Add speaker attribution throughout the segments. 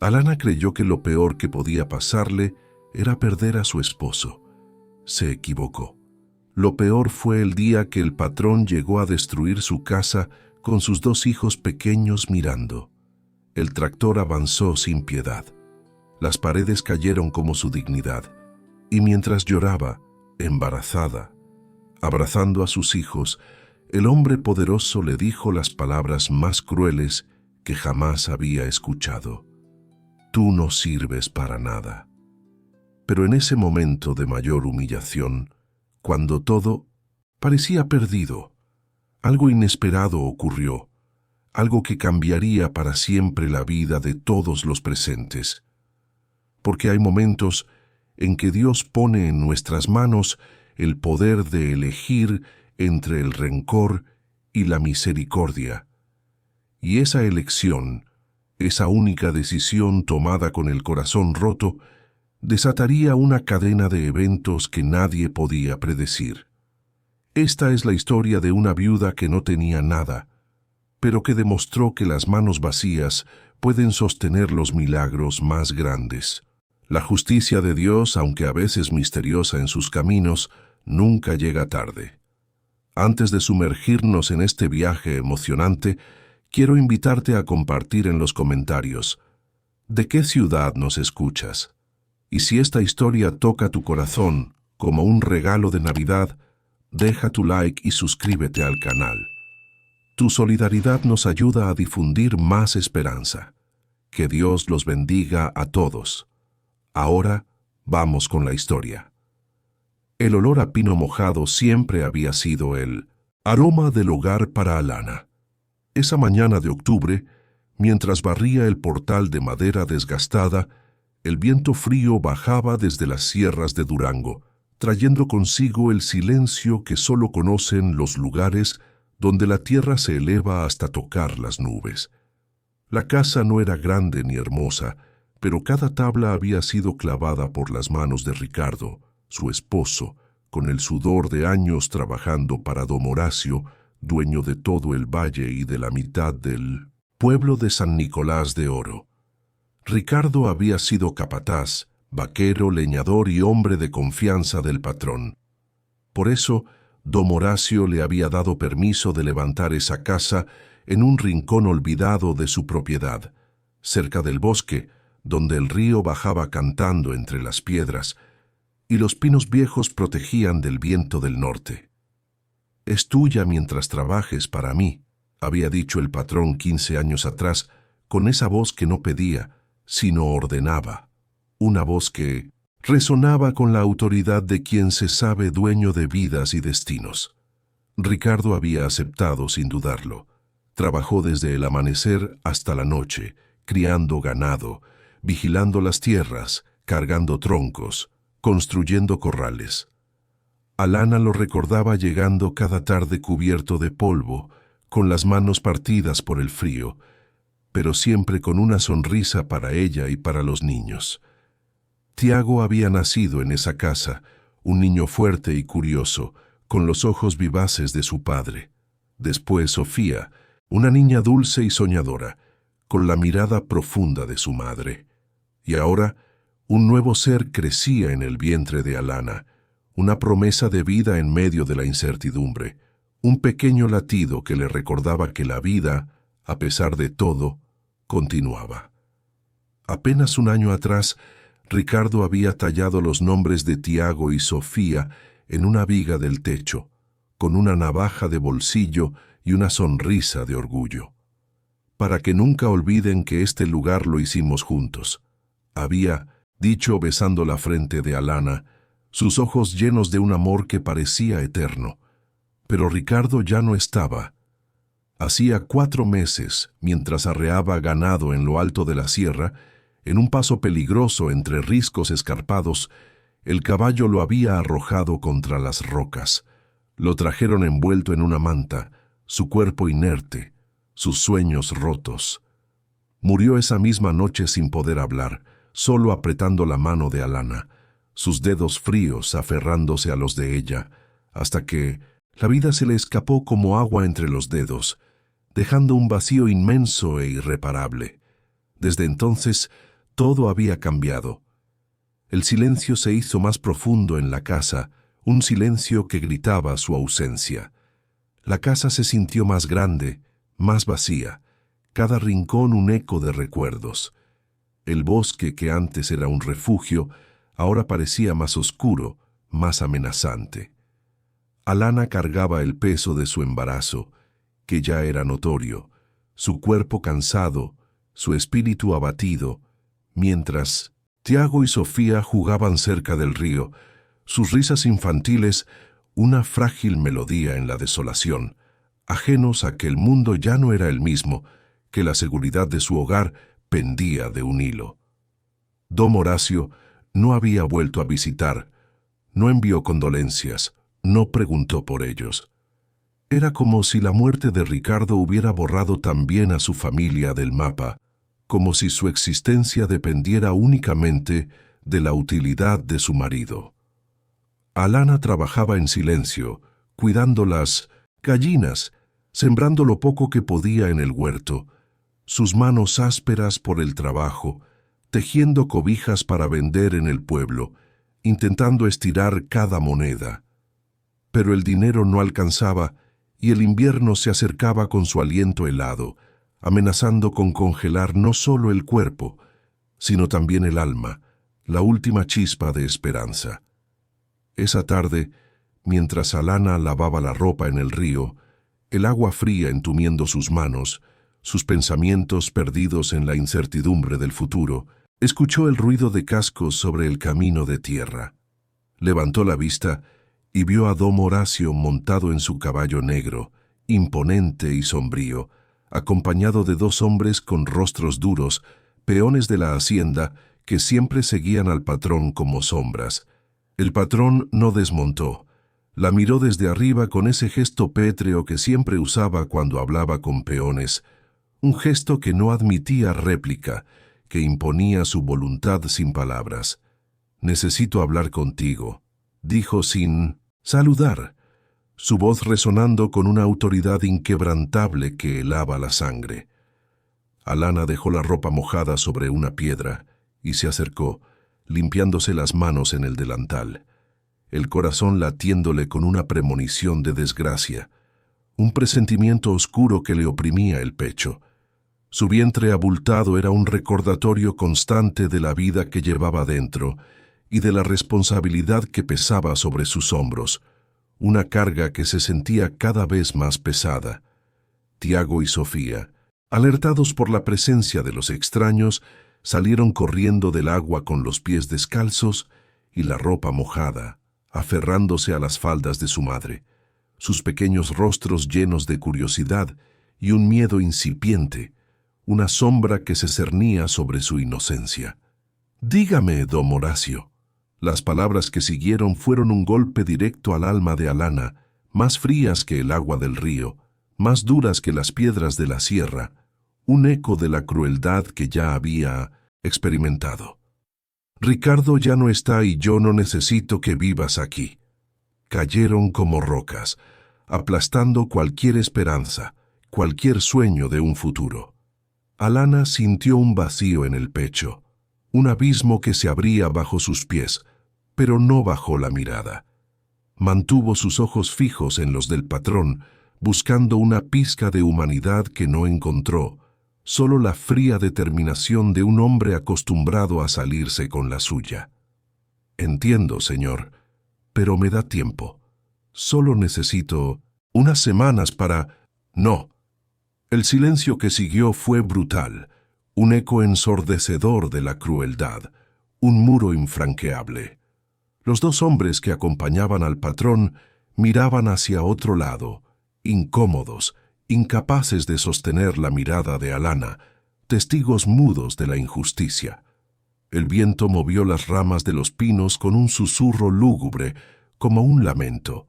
Speaker 1: Alana creyó que lo peor que podía pasarle era perder a su esposo. Se equivocó. Lo peor fue el día que el patrón llegó a destruir su casa con sus 2 hijos pequeños mirando. El tractor avanzó sin piedad. Las paredes cayeron como su dignidad, y mientras lloraba, embarazada, abrazando a sus hijos, el hombre poderoso le dijo las palabras más crueles que jamás había escuchado. Tú no sirves para nada. Pero en ese momento de mayor humillación, cuando todo parecía perdido, algo inesperado ocurrió, algo que cambiaría para siempre la vida de todos los presentes. Porque hay momentos en que Dios pone en nuestras manos el poder de elegir entre el rencor y la misericordia. Y esa elección, esa única decisión tomada con el corazón roto, desataría una cadena de eventos que nadie podía predecir. Esta es la historia de una viuda que no tenía nada, pero que demostró que las manos vacías pueden sostener los milagros más grandes. La justicia de Dios, aunque a veces misteriosa en sus caminos, nunca llega tarde. Antes de sumergirnos en este viaje emocionante, quiero invitarte a compartir en los comentarios ¿de qué ciudad nos escuchas? Y si esta historia toca tu corazón como un regalo de Navidad, deja tu like y suscríbete al canal. Tu solidaridad nos ayuda a difundir más esperanza. Que Dios los bendiga a todos. Ahora vamos con la historia. El olor a pino mojado siempre había sido el aroma del hogar para Alana. Esa mañana de octubre, mientras barría el portal de madera desgastada, el viento frío bajaba desde las sierras de Durango, trayendo consigo el silencio que solo conocen los lugares donde la tierra se eleva hasta tocar las nubes. La casa no era grande ni hermosa, pero cada tabla había sido clavada por las manos de Ricardo, su esposo, con el sudor de años trabajando para don Horacio, dueño de todo el valle y de la mitad del pueblo de San Nicolás de Oro. Ricardo había sido capataz, vaquero, leñador y hombre de confianza del patrón. Por eso, don Horacio le había dado permiso de levantar esa casa en un rincón olvidado de su propiedad, cerca del bosque, donde el río bajaba cantando entre las piedras, y los pinos viejos protegían del viento del norte. «Es tuya mientras trabajes para mí», había dicho el patrón 15 años atrás, con esa voz que no pedía, sino ordenaba, una voz que resonaba con la autoridad de quien se sabe dueño de vidas y destinos. Ricardo había aceptado sin dudarlo. Trabajó desde el amanecer hasta la noche, criando ganado, vigilando las tierras, cargando troncos, construyendo corrales. Alana lo recordaba llegando cada tarde cubierto de polvo, con las manos partidas por el frío, pero siempre con una sonrisa para ella y para los niños. Tiago había nacido en esa casa, un niño fuerte y curioso, con los ojos vivaces de su padre. Después Sofía, una niña dulce y soñadora, con la mirada profunda de su madre. Y ahora, un nuevo ser crecía en el vientre de Alana, una promesa de vida en medio de la incertidumbre, un pequeño latido que le recordaba que la vida, a pesar de todo, continuaba. Apenas un año atrás, Ricardo había tallado los nombres de Tiago y Sofía en una viga del techo, con una navaja de bolsillo y una sonrisa de orgullo. Para que nunca olviden que este lugar lo hicimos juntos, había dicho besando la frente de Alana, sus ojos llenos de un amor que parecía eterno. Pero Ricardo ya no estaba. Hacía 4 meses, mientras arreaba ganado en lo alto de la sierra, en un paso peligroso entre riscos escarpados, el caballo lo había arrojado contra las rocas. Lo trajeron envuelto en una manta, su cuerpo inerte, sus sueños rotos. Murió esa misma noche sin poder hablar, solo apretando la mano de Alana, sus dedos fríos aferrándose a los de ella, hasta que la vida se le escapó como agua entre los dedos, dejando un vacío inmenso e irreparable. Desde entonces, todo había cambiado. El silencio se hizo más profundo en la casa, un silencio que gritaba su ausencia. La casa se sintió más grande, más vacía, cada rincón un eco de recuerdos. El bosque, que antes era un refugio, ahora parecía más oscuro, más amenazante. Alana cargaba el peso de su embarazo, que ya era notorio, su cuerpo cansado, su espíritu abatido, mientras Tiago y Sofía jugaban cerca del río, sus risas infantiles una frágil melodía en la desolación, ajenos a que el mundo ya no era el mismo, que la seguridad de su hogar pendía de un hilo. Don Horacio no había vuelto a visitar, no envió condolencias, no preguntó por ellos. Era como si la muerte de Ricardo hubiera borrado también a su familia del mapa, como si su existencia dependiera únicamente de la utilidad de su marido. Alana trabajaba en silencio, cuidando las gallinas, sembrando lo poco que podía en el huerto, sus manos ásperas por el trabajo, tejiendo cobijas para vender en el pueblo, intentando estirar cada moneda. Pero el dinero no alcanzaba y el invierno se acercaba con su aliento helado, amenazando con congelar no solo el cuerpo, sino también el alma, la última chispa de esperanza. Esa tarde, mientras Alana lavaba la ropa en el río, el agua fría entumiendo sus manos, sus pensamientos perdidos en la incertidumbre del futuro, escuchó el ruido de cascos sobre el camino de tierra. Levantó la vista y vio a don Horacio montado en su caballo negro, imponente y sombrío, acompañado de dos hombres con rostros duros, peones de la hacienda que siempre seguían al patrón como sombras. El patrón no desmontó. La miró desde arriba con ese gesto pétreo que siempre usaba cuando hablaba con peones, un gesto que no admitía réplica, que imponía su voluntad sin palabras. «Necesito hablar contigo», dijo sin saludar, su voz resonando con una autoridad inquebrantable que helaba la sangre. Alana dejó la ropa mojada sobre una piedra y se acercó, limpiándose las manos en el delantal, el corazón latiéndole con una premonición de desgracia, un presentimiento oscuro que le oprimía el pecho. Su vientre abultado era un recordatorio constante de la vida que llevaba dentro y de la responsabilidad que pesaba sobre sus hombros, una carga que se sentía cada vez más pesada. Tiago y Sofía, alertados por la presencia de los extraños, salieron corriendo del agua con los pies descalzos y la ropa mojada, aferrándose a las faldas de su madre, sus pequeños rostros llenos de curiosidad y un miedo incipiente, una sombra que se cernía sobre su inocencia. «Dígame, don Horacio». Las palabras que siguieron fueron un golpe directo al alma de Alana, más frías que el agua del río, más duras que las piedras de la sierra, un eco de la crueldad que ya había experimentado. «Ricardo ya no está y yo no necesito que vivas aquí». Cayeron como rocas, aplastando cualquier esperanza, cualquier sueño de un futuro. Alana sintió un vacío en el pecho, un abismo que se abría bajo sus pies, pero no bajó la mirada. Mantuvo sus ojos fijos en los del patrón, buscando una pizca de humanidad que no encontró, solo la fría determinación de un hombre acostumbrado a salirse con la suya. «Entiendo, señor, pero me da tiempo. Solo necesito unas semanas para...» «No». El silencio que siguió fue brutal, un eco ensordecedor de la crueldad, un muro infranqueable. Los dos hombres que acompañaban al patrón miraban hacia otro lado, incómodos, incapaces de sostener la mirada de Alana, testigos mudos de la injusticia. El viento movió las ramas de los pinos con un susurro lúgubre, como un lamento.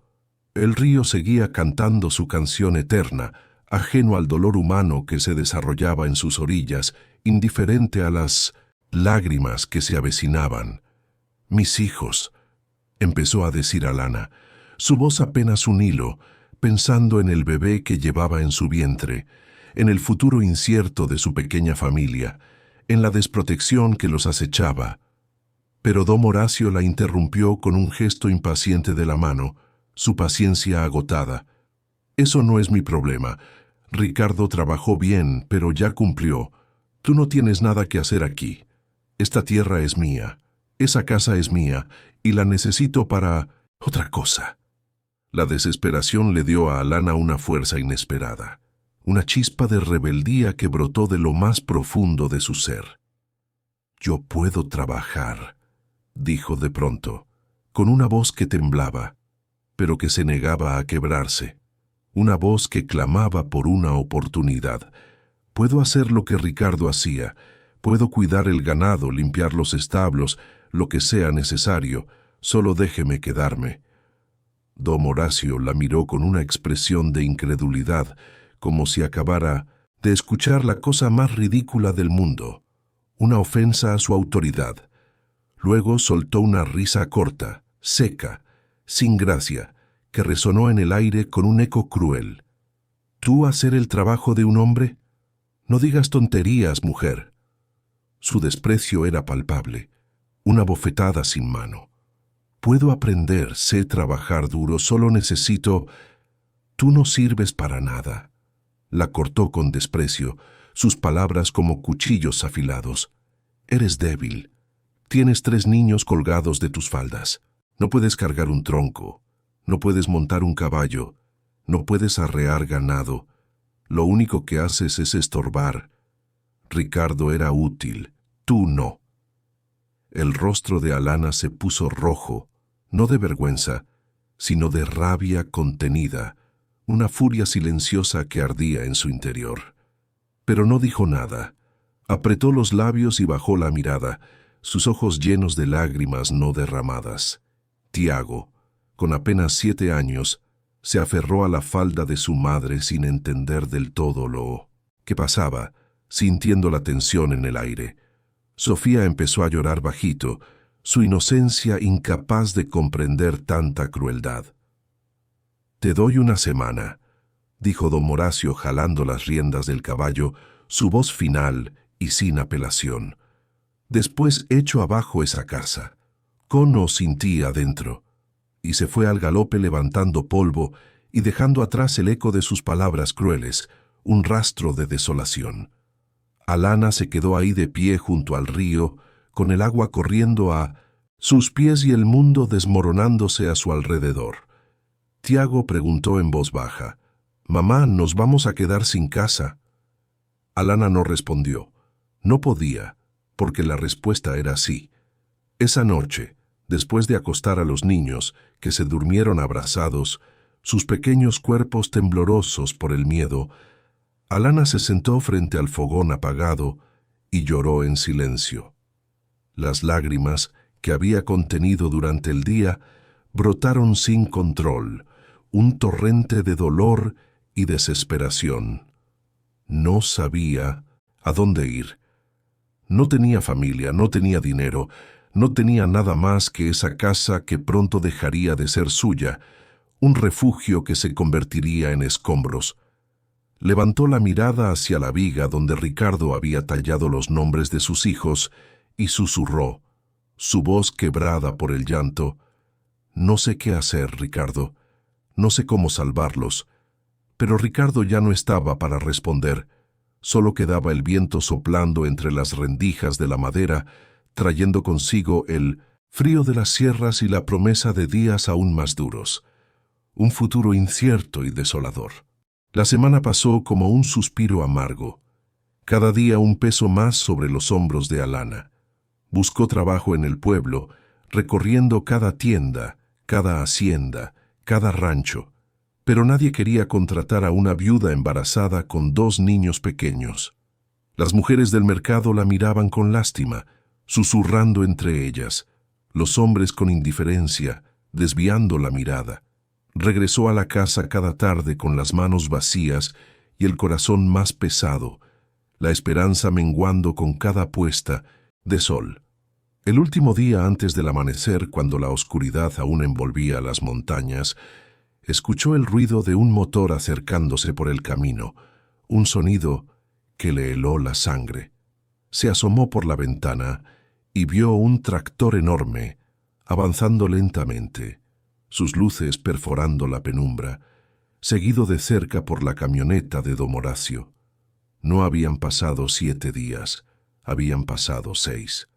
Speaker 1: El río seguía cantando su canción eterna, ajeno al dolor humano que se desarrollaba en sus orillas, indiferente a las lágrimas que se avecinaban. «Mis hijos», empezó a decir Alana, su voz apenas un hilo, pensando en el bebé que llevaba en su vientre, en el futuro incierto de su pequeña familia, en la desprotección que los acechaba. Pero don Horacio la interrumpió con un gesto impaciente de la mano, su paciencia agotada. «Eso no es mi problema. Ricardo trabajó bien, pero ya cumplió. Tú no tienes nada que hacer aquí. Esta tierra es mía, esa casa es mía, y la necesito para otra cosa». La desesperación le dio a Alana una fuerza inesperada, una chispa de rebeldía que brotó de lo más profundo de su ser. «Yo puedo trabajar», dijo de pronto, con una voz que temblaba, pero que se negaba a quebrarse, una voz que clamaba por una oportunidad. «Puedo hacer lo que Ricardo hacía, puedo cuidar el ganado, limpiar los establos, lo que sea necesario, solo déjeme quedarme». Don Horacio la miró con una expresión de incredulidad, como si acabara de escuchar la cosa más ridícula del mundo, una ofensa a su autoridad. Luego soltó una risa corta, seca, sin gracia, que resonó en el aire con un eco cruel. «¿Tú hacer el trabajo de un hombre? No digas tonterías, mujer». Su desprecio era palpable, una bofetada sin mano. «Puedo aprender, sé trabajar duro, solo necesito...». «Tú no sirves para nada», la cortó con desprecio, sus palabras como cuchillos afilados. «Eres débil. Tienes 3 niños colgados de tus faldas. No puedes cargar un tronco. No puedes montar un caballo. No puedes arrear ganado. Lo único que haces es estorbar. Ricardo era útil, tú no». El rostro de Alana se puso rojo, no de vergüenza, sino de rabia contenida, una furia silenciosa que ardía en su interior. Pero no dijo nada. Apretó los labios y bajó la mirada, sus ojos llenos de lágrimas no derramadas. Tiago, con apenas 7 años, se aferró a la falda de su madre sin entender del todo lo que pasaba, sintiendo la tensión en el aire. Sofía empezó a llorar bajito, su inocencia incapaz de comprender tanta crueldad. «Te doy una semana», dijo don Horacio jalando las riendas del caballo, su voz final y sin apelación. «Después echo abajo esa casa, con o sin ti adentro». Y se fue al galope levantando polvo y dejando atrás el eco de sus palabras crueles, un rastro de desolación. Alana se quedó ahí de pie junto al río, con el agua corriendo a sus pies y el mundo desmoronándose a su alrededor. Tiago preguntó en voz baja: «Mamá, ¿nos vamos a quedar sin casa?». Alana no respondió. No podía, porque la respuesta era sí. Esa noche, después de acostar a los niños, que se durmieron abrazados, sus pequeños cuerpos temblorosos por el miedo, Alana se sentó frente al fogón apagado y lloró en silencio. Las lágrimas, que había contenido durante el día, brotaron sin control, un torrente de dolor y desesperación. No sabía a dónde ir. No tenía familia, no tenía dinero, no tenía nada más que esa casa que pronto dejaría de ser suya, un refugio que se convertiría en escombros. Levantó la mirada hacia la viga donde Ricardo había tallado los nombres de sus hijos y susurró, su voz quebrada por el llanto: «No sé qué hacer, Ricardo. No sé cómo salvarlos». Pero Ricardo ya no estaba para responder. Solo quedaba el viento soplando entre las rendijas de la madera, trayendo consigo el frío de las sierras y la promesa de días aún más duros. Un futuro incierto y desolador. La semana pasó como un suspiro amargo. Cada día un peso más sobre los hombros de Alana. Buscó trabajo en el pueblo, recorriendo cada tienda, cada hacienda, cada rancho, pero nadie quería contratar a una viuda embarazada con 2 niños pequeños. Las mujeres del mercado la miraban con lástima, susurrando entre ellas, los hombres con indiferencia, desviando la mirada. Regresó a la casa cada tarde con las manos vacías y el corazón más pesado, la esperanza menguando con cada puesta de sol. El último día antes del amanecer, cuando la oscuridad aún envolvía las montañas, escuchó el ruido de un motor acercándose por el camino, un sonido que le heló la sangre. Se asomó por la ventana y vio un tractor enorme, avanzando lentamente, sus luces perforando la penumbra, seguido de cerca por la camioneta de don Horacio. No habían pasado 7 días, habían pasado 6.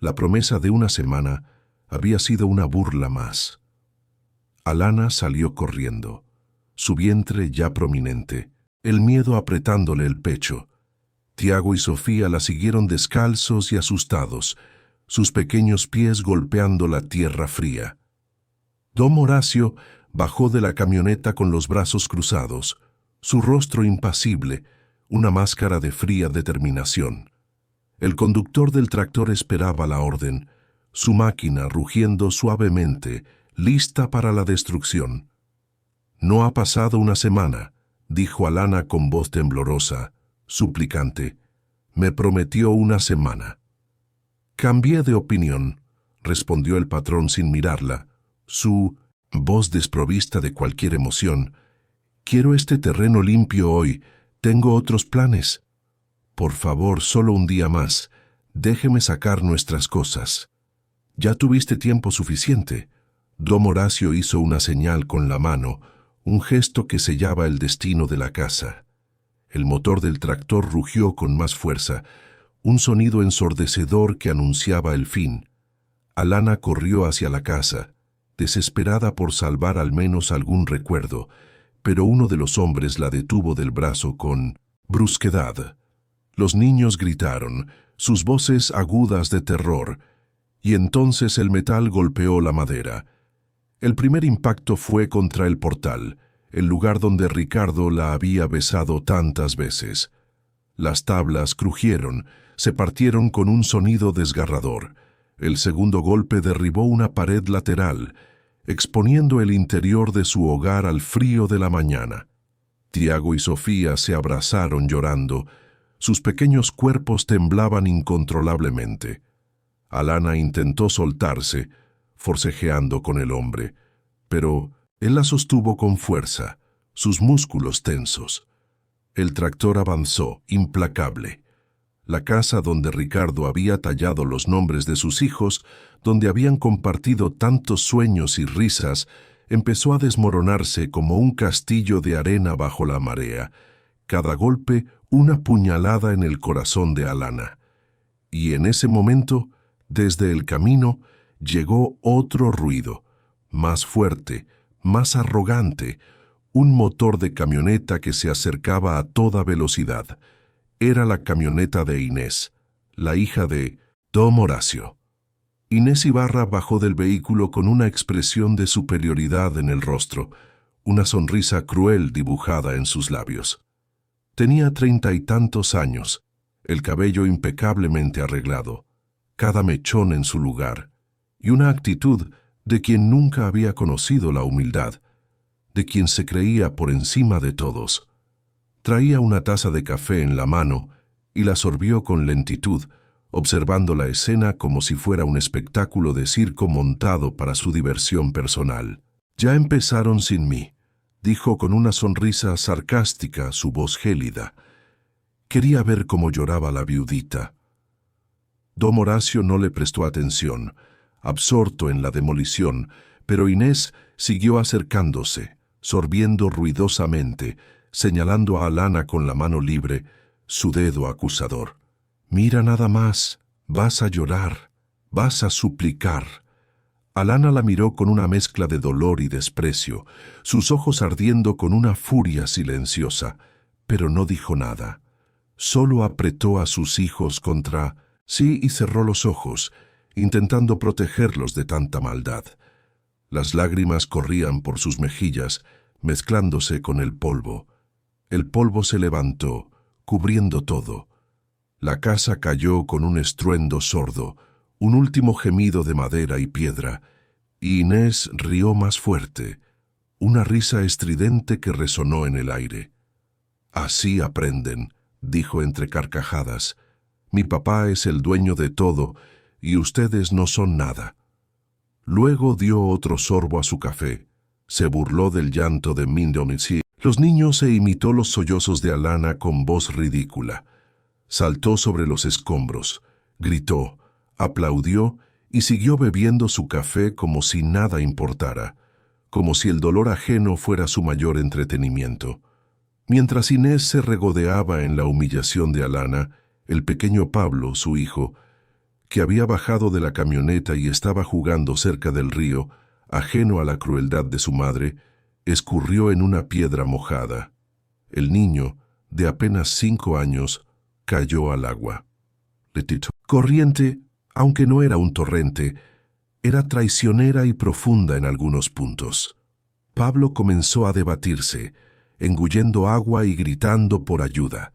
Speaker 1: La promesa de una semana había sido una burla más. Alana salió corriendo, su vientre ya prominente, el miedo apretándole el pecho. Tiago y Sofía la siguieron descalzos y asustados, sus pequeños pies golpeando la tierra fría. Don Horacio bajó de la camioneta con los brazos cruzados, su rostro impasible, una máscara de fría determinación. El conductor del tractor esperaba la orden, su máquina rugiendo suavemente, lista para la destrucción. «No ha pasado una semana», dijo Alana con voz temblorosa, suplicante. «Me prometió una semana». «Cambié de opinión», respondió el patrón sin mirarla, su voz desprovista de cualquier emoción. «Quiero este terreno limpio hoy. Tengo otros planes. Por favor, solo un día más. Déjeme sacar nuestras cosas». «Ya tuviste tiempo suficiente». Don Horacio hizo una señal con la mano, un gesto que sellaba el destino de la casa. El motor del tractor rugió con más fuerza, un sonido ensordecedor que anunciaba el fin. Alana corrió hacia la casa, desesperada por salvar al menos algún recuerdo, pero uno de los hombres la detuvo del brazo con brusquedad. Los niños gritaron, sus voces agudas de terror, y entonces el metal golpeó la madera. El primer impacto fue contra el portal, el lugar donde Ricardo la había besado tantas veces. Las tablas crujieron, se partieron con un sonido desgarrador. El segundo golpe derribó una pared lateral, exponiendo el interior de su hogar al frío de la mañana. Tiago y Sofía se abrazaron llorando. Sus pequeños cuerpos temblaban incontrolablemente. Alana intentó soltarse, forcejeando con el hombre, pero él la sostuvo con fuerza, sus músculos tensos. El tractor avanzó, implacable. La casa donde Ricardo había tallado los nombres de sus hijos, donde habían compartido tantos sueños y risas, empezó a desmoronarse como un castillo de arena bajo la marea. Cada golpe, una puñalada en el corazón de Alana. Y en ese momento, desde el camino, llegó otro ruido, más fuerte, más arrogante, un motor de camioneta que se acercaba a toda velocidad. Era la camioneta de Inés, la hija de don Horacio. Inés Ibarra bajó del vehículo con una expresión de superioridad en el rostro, una sonrisa cruel dibujada en sus labios. Tenía 30 y tantos años, el cabello impecablemente arreglado, cada mechón en su lugar, y una actitud de quien nunca había conocido la humildad, de quien se creía por encima de todos. Traía una taza de café en la mano y la sorbió con lentitud, observando la escena como si fuera un espectáculo de circo montado para su diversión personal. «Ya empezaron sin mí», dijo con una sonrisa sarcástica, su voz gélida. Quería ver cómo lloraba la viudita. Don Horacio no le prestó atención, absorto en la demolición, pero Inés siguió acercándose, sorbiendo ruidosamente, señalando a Alana con la mano libre, su dedo acusador. «Mira nada más, vas a llorar, vas a suplicar». Alana la miró con una mezcla de dolor y desprecio, sus ojos ardiendo con una furia silenciosa, pero no dijo nada. Solo apretó a sus hijos contra sí y cerró los ojos, intentando protegerlos de tanta maldad. Las lágrimas corrían por sus mejillas, mezclándose con el polvo. El polvo se levantó, cubriendo todo. La casa cayó con un estruendo sordo, un último gemido de madera y piedra, y Inés rió más fuerte, una risa estridente que resonó en el aire. «Así aprenden», dijo entre carcajadas. «Mi papá es el dueño de todo, y ustedes no son nada». Luego dio otro sorbo a su café. Se burló del llanto de Mindomici. Los niños e imitó los sollozos de Alana con voz ridícula. Saltó sobre los escombros, gritó, aplaudió y siguió bebiendo su café como si nada importara, como si el dolor ajeno fuera su mayor entretenimiento. Mientras Inés se regodeaba en la humillación de Alana, el pequeño Pablo, su hijo, que había bajado de la camioneta y estaba jugando cerca del río, ajeno a la crueldad de su madre, escurrió en una piedra mojada. El niño, de apenas 5 años, cayó al agua. Corriente, aunque no era un torrente, era traicionera y profunda en algunos puntos. Pablo comenzó a debatirse, engullendo agua y gritando por ayuda,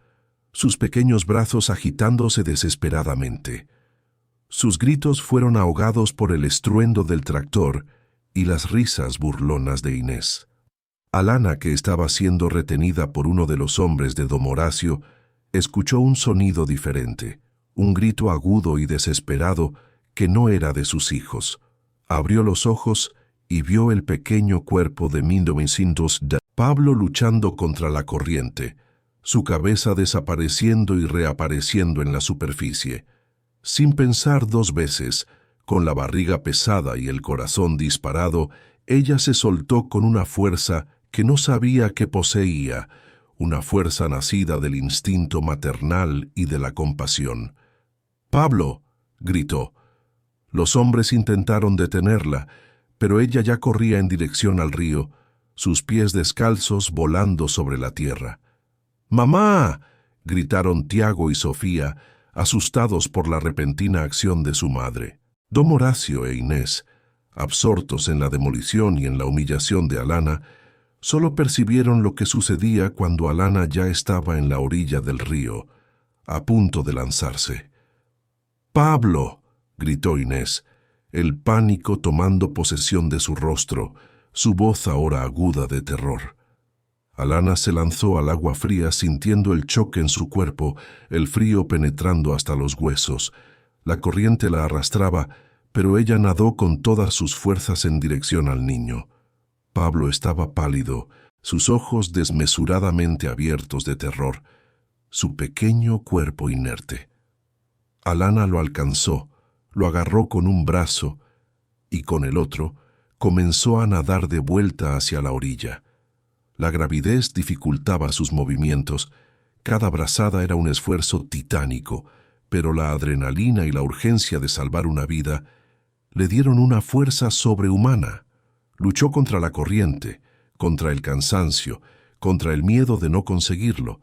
Speaker 1: sus pequeños brazos agitándose desesperadamente. Sus gritos fueron ahogados por el estruendo del tractor y las risas burlonas de Inés. Alana, que estaba siendo retenida por uno de los hombres de don Horacio, escuchó un sonido diferente, un grito agudo y desesperado que no era de sus hijos. Abrió los ojos y vio el pequeño cuerpo de 1910. Pablo luchando contra la corriente, su cabeza desapareciendo y reapareciendo en la superficie. Sin pensar 2 veces, con la barriga pesada y el corazón disparado, ella se soltó con una fuerza que no sabía que poseía, una fuerza nacida del instinto maternal y de la compasión. «¡Pablo!», gritó. Los hombres intentaron detenerla, pero ella ya corría en dirección al río, sus pies descalzos volando sobre la tierra. «¡Mamá!», gritaron Tiago y Sofía, asustados por la repentina acción de su madre. Don Horacio e Inés, absortos en la demolición y en la humillación de Alana, solo percibieron lo que sucedía cuando Alana ya estaba en la orilla del río, a punto de lanzarse. «¡Pablo!», gritó Inés, el pánico tomando posesión de su rostro, su voz ahora aguda de terror. Alana se lanzó al agua fría sintiendo el choque en su cuerpo, el frío penetrando hasta los huesos. La corriente la arrastraba, pero ella nadó con todas sus fuerzas en dirección al niño. Pablo estaba pálido, sus ojos desmesuradamente abiertos de terror, su pequeño cuerpo inerte. Alana lo alcanzó, lo agarró con un brazo y con el otro comenzó a nadar de vuelta hacia la orilla. La gravidez dificultaba sus movimientos, cada brazada era un esfuerzo titánico, pero la adrenalina y la urgencia de salvar una vida le dieron una fuerza sobrehumana. Luchó contra la corriente, contra el cansancio, contra el miedo de no conseguirlo.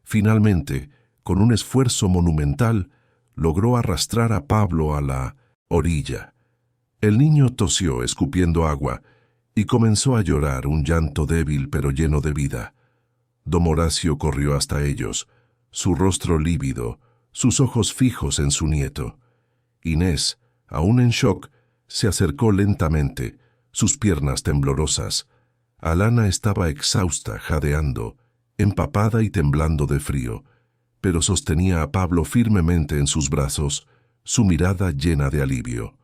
Speaker 1: Finalmente, con un esfuerzo monumental, logró arrastrar a Pablo a la orilla. El niño tosió escupiendo agua y comenzó a llorar, un llanto débil pero lleno de vida. Don Horacio corrió hasta ellos, su rostro lívido, sus ojos fijos en su nieto. Inés, aún en shock, se acercó lentamente, sus piernas temblorosas. Alana estaba exhausta, jadeando, empapada y temblando de frío, pero sostenía a Pablo firmemente en sus brazos, su mirada llena de alivio.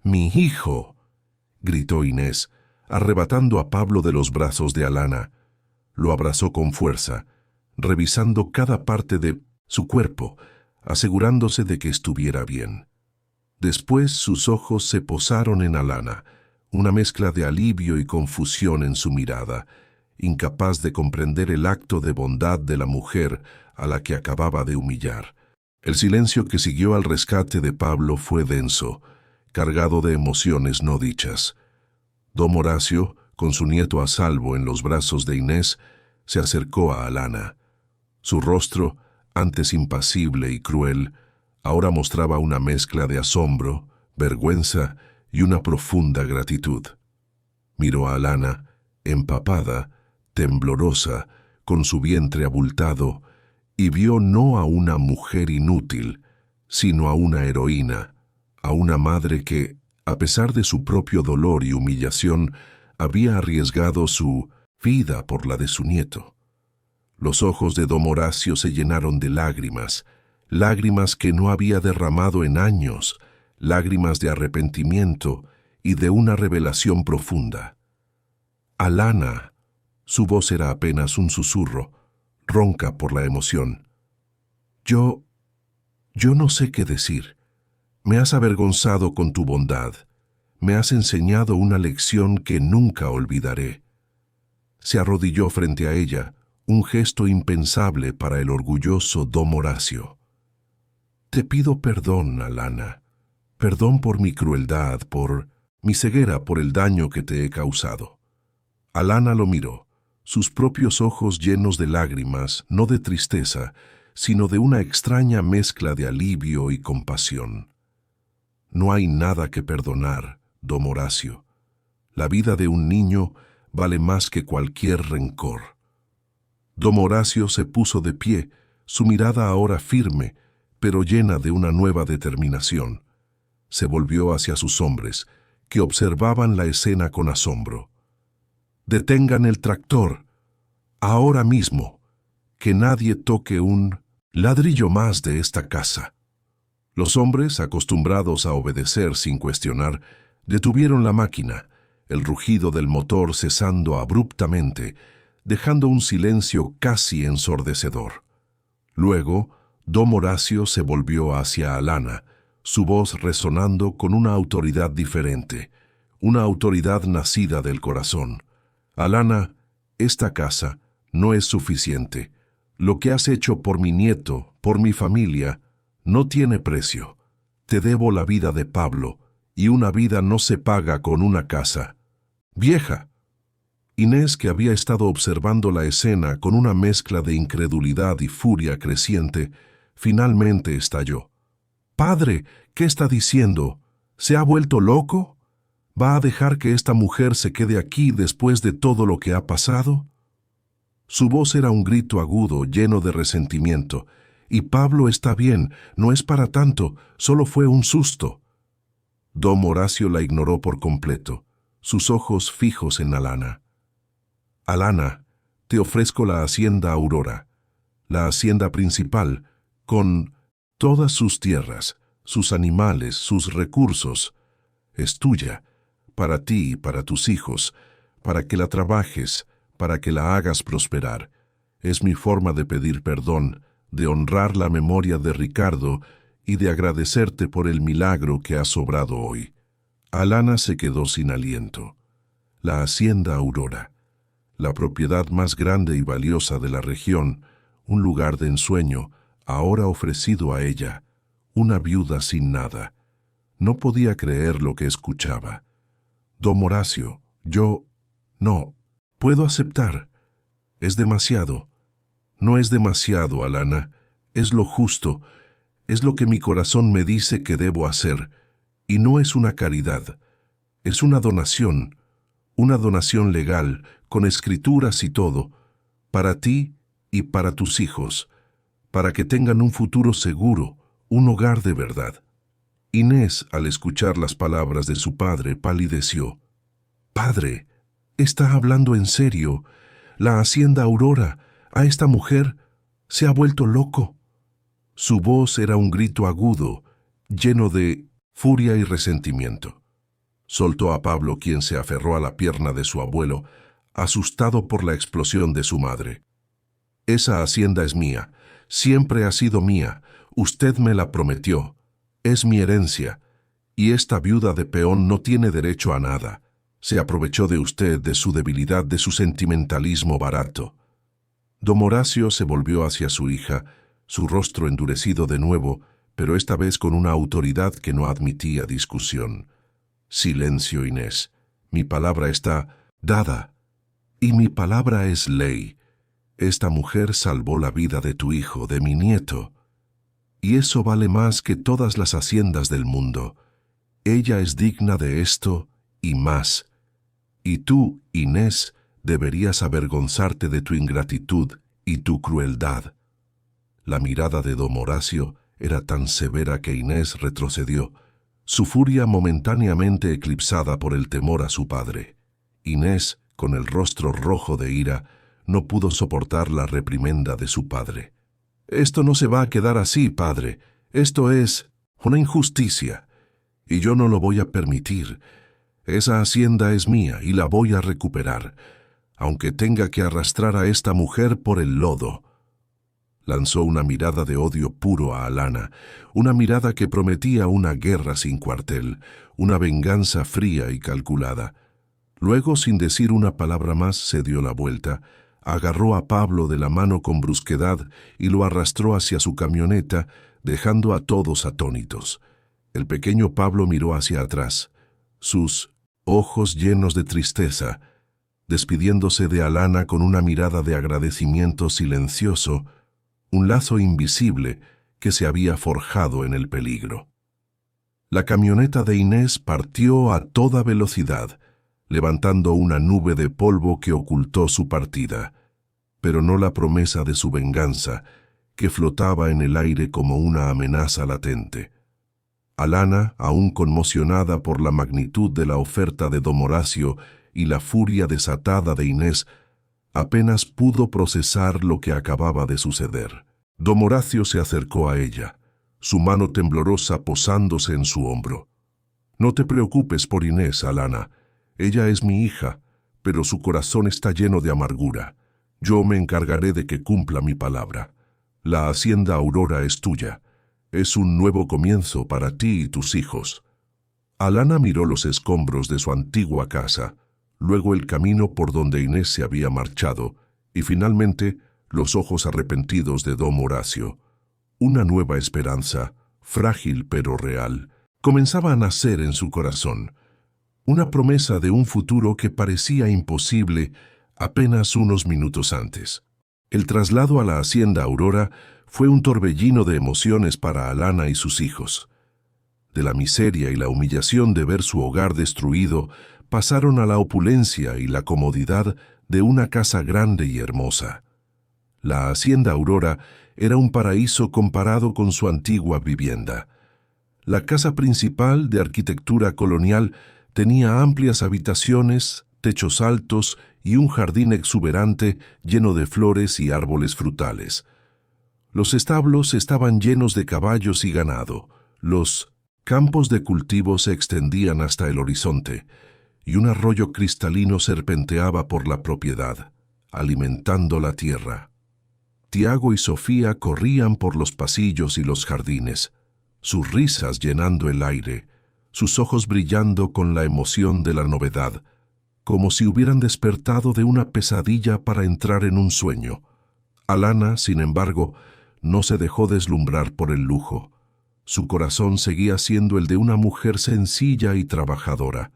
Speaker 1: «¡Mi hijo!», gritó Inés, arrebatando a Pablo de los brazos de Alana. Lo abrazó con fuerza, revisando cada parte de su cuerpo, asegurándose de que estuviera bien. Después sus ojos se posaron en Alana, una mezcla de alivio y confusión en su mirada, incapaz de comprender el acto de bondad de la mujer a la que acababa de humillar. El silencio que siguió al rescate de Pablo fue denso, cargado de emociones no dichas. Don Horacio, con su nieto a salvo en los brazos de Inés, se acercó a Alana. Su rostro, antes impasible y cruel, ahora mostraba una mezcla de asombro, vergüenza y una profunda gratitud. Miró a Alana, empapada, temblorosa, con su vientre abultado, y vio no a una mujer inútil, sino a una heroína, a una madre que, a pesar de su propio dolor y humillación, había arriesgado su vida por la de su nieto. Los ojos de don Horacio se llenaron de lágrimas, lágrimas que no había derramado en años, lágrimas de arrepentimiento y de una revelación profunda. «Alana», su voz era apenas un susurro, ronca por la emoción. «Yo Yo no sé qué decir. Me has avergonzado con tu bondad. Me has enseñado una lección que nunca olvidaré. Se arrodilló frente a ella, un gesto impensable para el orgulloso don Horacio. Te pido perdón, Alana. Perdón por mi crueldad, por mi ceguera, por el daño que te he causado. Alana lo miró, sus propios ojos llenos de lágrimas, no de tristeza, sino de una extraña mezcla de alivio y compasión. No hay nada que perdonar, don Horacio. La vida de un niño vale más que cualquier rencor. Don Horacio se puso de pie, su mirada ahora firme, pero llena de una nueva determinación. Se volvió hacia sus hombres, que observaban la escena con asombro. «Detengan el tractor, ahora mismo, que nadie toque un ladrillo más de esta casa». Los hombres, acostumbrados a obedecer sin cuestionar, detuvieron la máquina, el rugido del motor cesando abruptamente, dejando un silencio casi ensordecedor. Luego, don Horacio se volvió hacia Alana, su voz resonando con una autoridad diferente, una autoridad nacida del corazón. «Alana, esta casa no es suficiente. Lo que has hecho por mi nieto, por mi familia, no tiene precio. Te debo la vida de Pablo, y una vida no se paga con una casa. ¡Vieja!». Inés, que había estado observando la escena con una mezcla de incredulidad y furia creciente, finalmente estalló. «Padre, ¿qué está diciendo? ¿Se ha vuelto loco? ¿Va a dejar que esta mujer se quede aquí después de todo lo que ha pasado?». Su voz era un grito agudo, lleno de resentimiento. «Y Pablo está bien, no es para tanto, solo fue un susto». Don Horacio la ignoró por completo, sus ojos fijos en Alana. «Alana, te ofrezco la hacienda Aurora, la hacienda principal, con todas sus tierras, sus animales, sus recursos. Es tuya, para ti y para tus hijos, para que la trabajes, para que la hagas prosperar. Es mi forma de pedir perdón, de honrar la memoria de Ricardo y de agradecerte por el milagro que has obrado hoy». Alana se quedó sin aliento. La hacienda Aurora, la propiedad más grande y valiosa de la región, un lugar de ensueño, ahora ofrecido a ella, una viuda sin nada. No podía creer lo que escuchaba. «Don Horacio, no, puedo aceptar. Es demasiado». «No es demasiado, Alana. Es lo justo. Es lo que mi corazón me dice que debo hacer. Y no es una caridad. Es una donación legal, con escrituras y todo, para ti y para tus hijos, para que tengan un futuro seguro, un hogar de verdad». Inés, al escuchar las palabras de su padre, palideció. «Padre, ¿está hablando en serio? La hacienda Aurora, a esta mujer, se ha vuelto loco». Su voz era un grito agudo, lleno de furia y resentimiento. Soltó a Pablo, quien se aferró a la pierna de su abuelo, asustado por la explosión de su madre. «Esa hacienda es mía, siempre ha sido mía, usted me la prometió, es mi herencia, y esta viuda de peón no tiene derecho a nada. Se aprovechó de usted, de su debilidad, de su sentimentalismo barato». Don Horacio se volvió hacia su hija, su rostro endurecido de nuevo, pero esta vez con una autoridad que no admitía discusión. «Silencio, Inés. Mi palabra está dada, y mi palabra es ley. Esta mujer salvó la vida de tu hijo, de mi nieto, y eso vale más que todas las haciendas del mundo. Ella es digna de esto y más. Y tú, Inés, deberías avergonzarte de tu ingratitud y tu crueldad». La mirada de don Horacio era tan severa que Inés retrocedió, su furia momentáneamente eclipsada por el temor a su padre. Inés, con el rostro rojo de ira, no pudo soportar la reprimenda de su padre. «Esto no se va a quedar así, padre. Esto es una injusticia, y yo no lo voy a permitir. Esa hacienda es mía y la voy a recuperar, aunque tenga que arrastrar a esta mujer por el lodo». Lanzó una mirada de odio puro a Alana, una mirada que prometía una guerra sin cuartel, una venganza fría y calculada. Luego, sin decir una palabra más, se dio la vuelta, agarró a Pablo de la mano con brusquedad y lo arrastró hacia su camioneta, dejando a todos atónitos. El pequeño Pablo miró hacia atrás, sus ojos llenos de tristeza, despidiéndose de Alana con una mirada de agradecimiento silencioso, un lazo invisible que se había forjado en el peligro. La camioneta de Inés partió a toda velocidad, levantando una nube de polvo que ocultó su partida, pero no la promesa de su venganza, que flotaba en el aire como una amenaza latente. Alana, aún conmocionada por la magnitud de la oferta de don Horacio y la furia desatada de Inés, apenas pudo procesar lo que acababa de suceder. Don Horacio se acercó a ella, su mano temblorosa posándose en su hombro. «No te preocupes por Inés, Alana. Ella es mi hija, pero su corazón está lleno de amargura. Yo me encargaré de que cumpla mi palabra. La hacienda Aurora es tuya. Es un nuevo comienzo para ti y tus hijos». Alana miró los escombros de su antigua casa, luego el camino por donde Inés se había marchado, y finalmente los ojos arrepentidos de don Horacio. Una nueva esperanza, frágil pero real, comenzaba a nacer en su corazón. Una promesa de un futuro que parecía imposible apenas unos minutos antes. El traslado a la hacienda Aurora fue un torbellino de emociones para Alana y sus hijos. De la miseria y la humillación de ver su hogar destruido, pasaron a la opulencia y la comodidad de una casa grande y hermosa. La hacienda Aurora era un paraíso comparado con su antigua vivienda. La casa principal, de arquitectura colonial, tenía amplias habitaciones, techos altos y un jardín exuberante lleno de flores y árboles frutales. Los establos estaban llenos de caballos y ganado, los campos de cultivo se extendían hasta el horizonte, y un arroyo cristalino serpenteaba por la propiedad, alimentando la tierra. Tiago y Sofía corrían por los pasillos y los jardines, sus risas llenando el aire, sus ojos brillando con la emoción de la novedad, como si hubieran despertado de una pesadilla para entrar en un sueño. Alana, sin embargo, no se dejó deslumbrar por el lujo. Su corazón seguía siendo el de una mujer sencilla y trabajadora.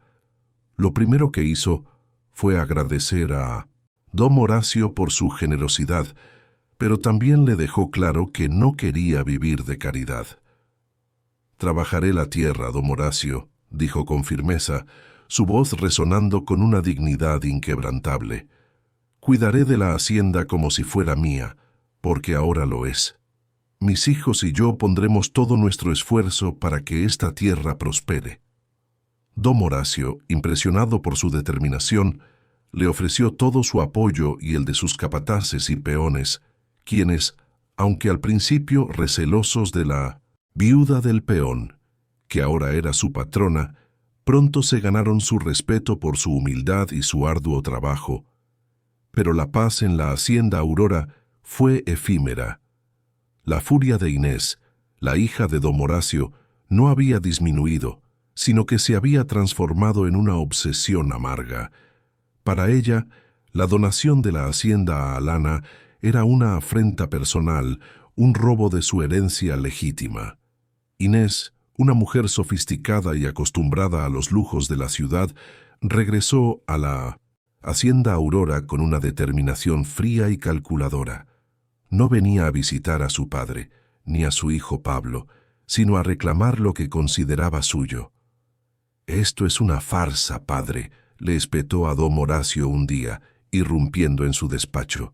Speaker 1: Lo primero que hizo fue agradecer a don Horacio por su generosidad, pero también le dejó claro que no quería vivir de caridad. «Trabajaré la tierra, don Horacio», dijo con firmeza, su voz resonando con una dignidad inquebrantable. «Cuidaré de la hacienda como si fuera mía, porque ahora lo es. Mis hijos y yo pondremos todo nuestro esfuerzo para que esta tierra prospere». Don Horacio, impresionado por su determinación, le ofreció todo su apoyo y el de sus capataces y peones, quienes, aunque al principio recelosos de la viuda del peón, que ahora era su patrona, pronto se ganaron su respeto por su humildad y su arduo trabajo. Pero la paz en la hacienda Aurora fue efímera. La furia de Inés, la hija de don Horacio, no había disminuido, sino que se había transformado en una obsesión amarga. Para ella, la donación de la hacienda a Alana era una afrenta personal, un robo de su herencia legítima. Inés, una mujer sofisticada y acostumbrada a los lujos de la ciudad, regresó a la hacienda Aurora con una determinación fría y calculadora. No venía a visitar a su padre, ni a su hijo Pablo, sino a reclamar lo que consideraba suyo. «Esto es una farsa, padre», le espetó a don Horacio un día, irrumpiendo en su despacho.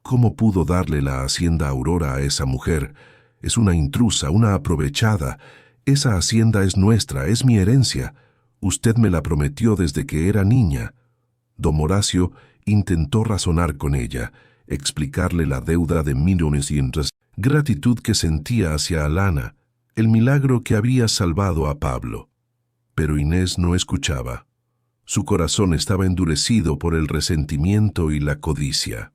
Speaker 1: «¿Cómo pudo darle la hacienda Aurora a esa mujer? Es una intrusa, una aprovechada. Esa hacienda es nuestra, es mi herencia. Usted me la prometió desde que era niña». Don Horacio intentó razonar con ella, explicarle la deuda de millones y gratitud que sentía hacia Alana, el milagro que había salvado a Pablo. Pero Inés no escuchaba. Su corazón estaba endurecido por el resentimiento y la codicia.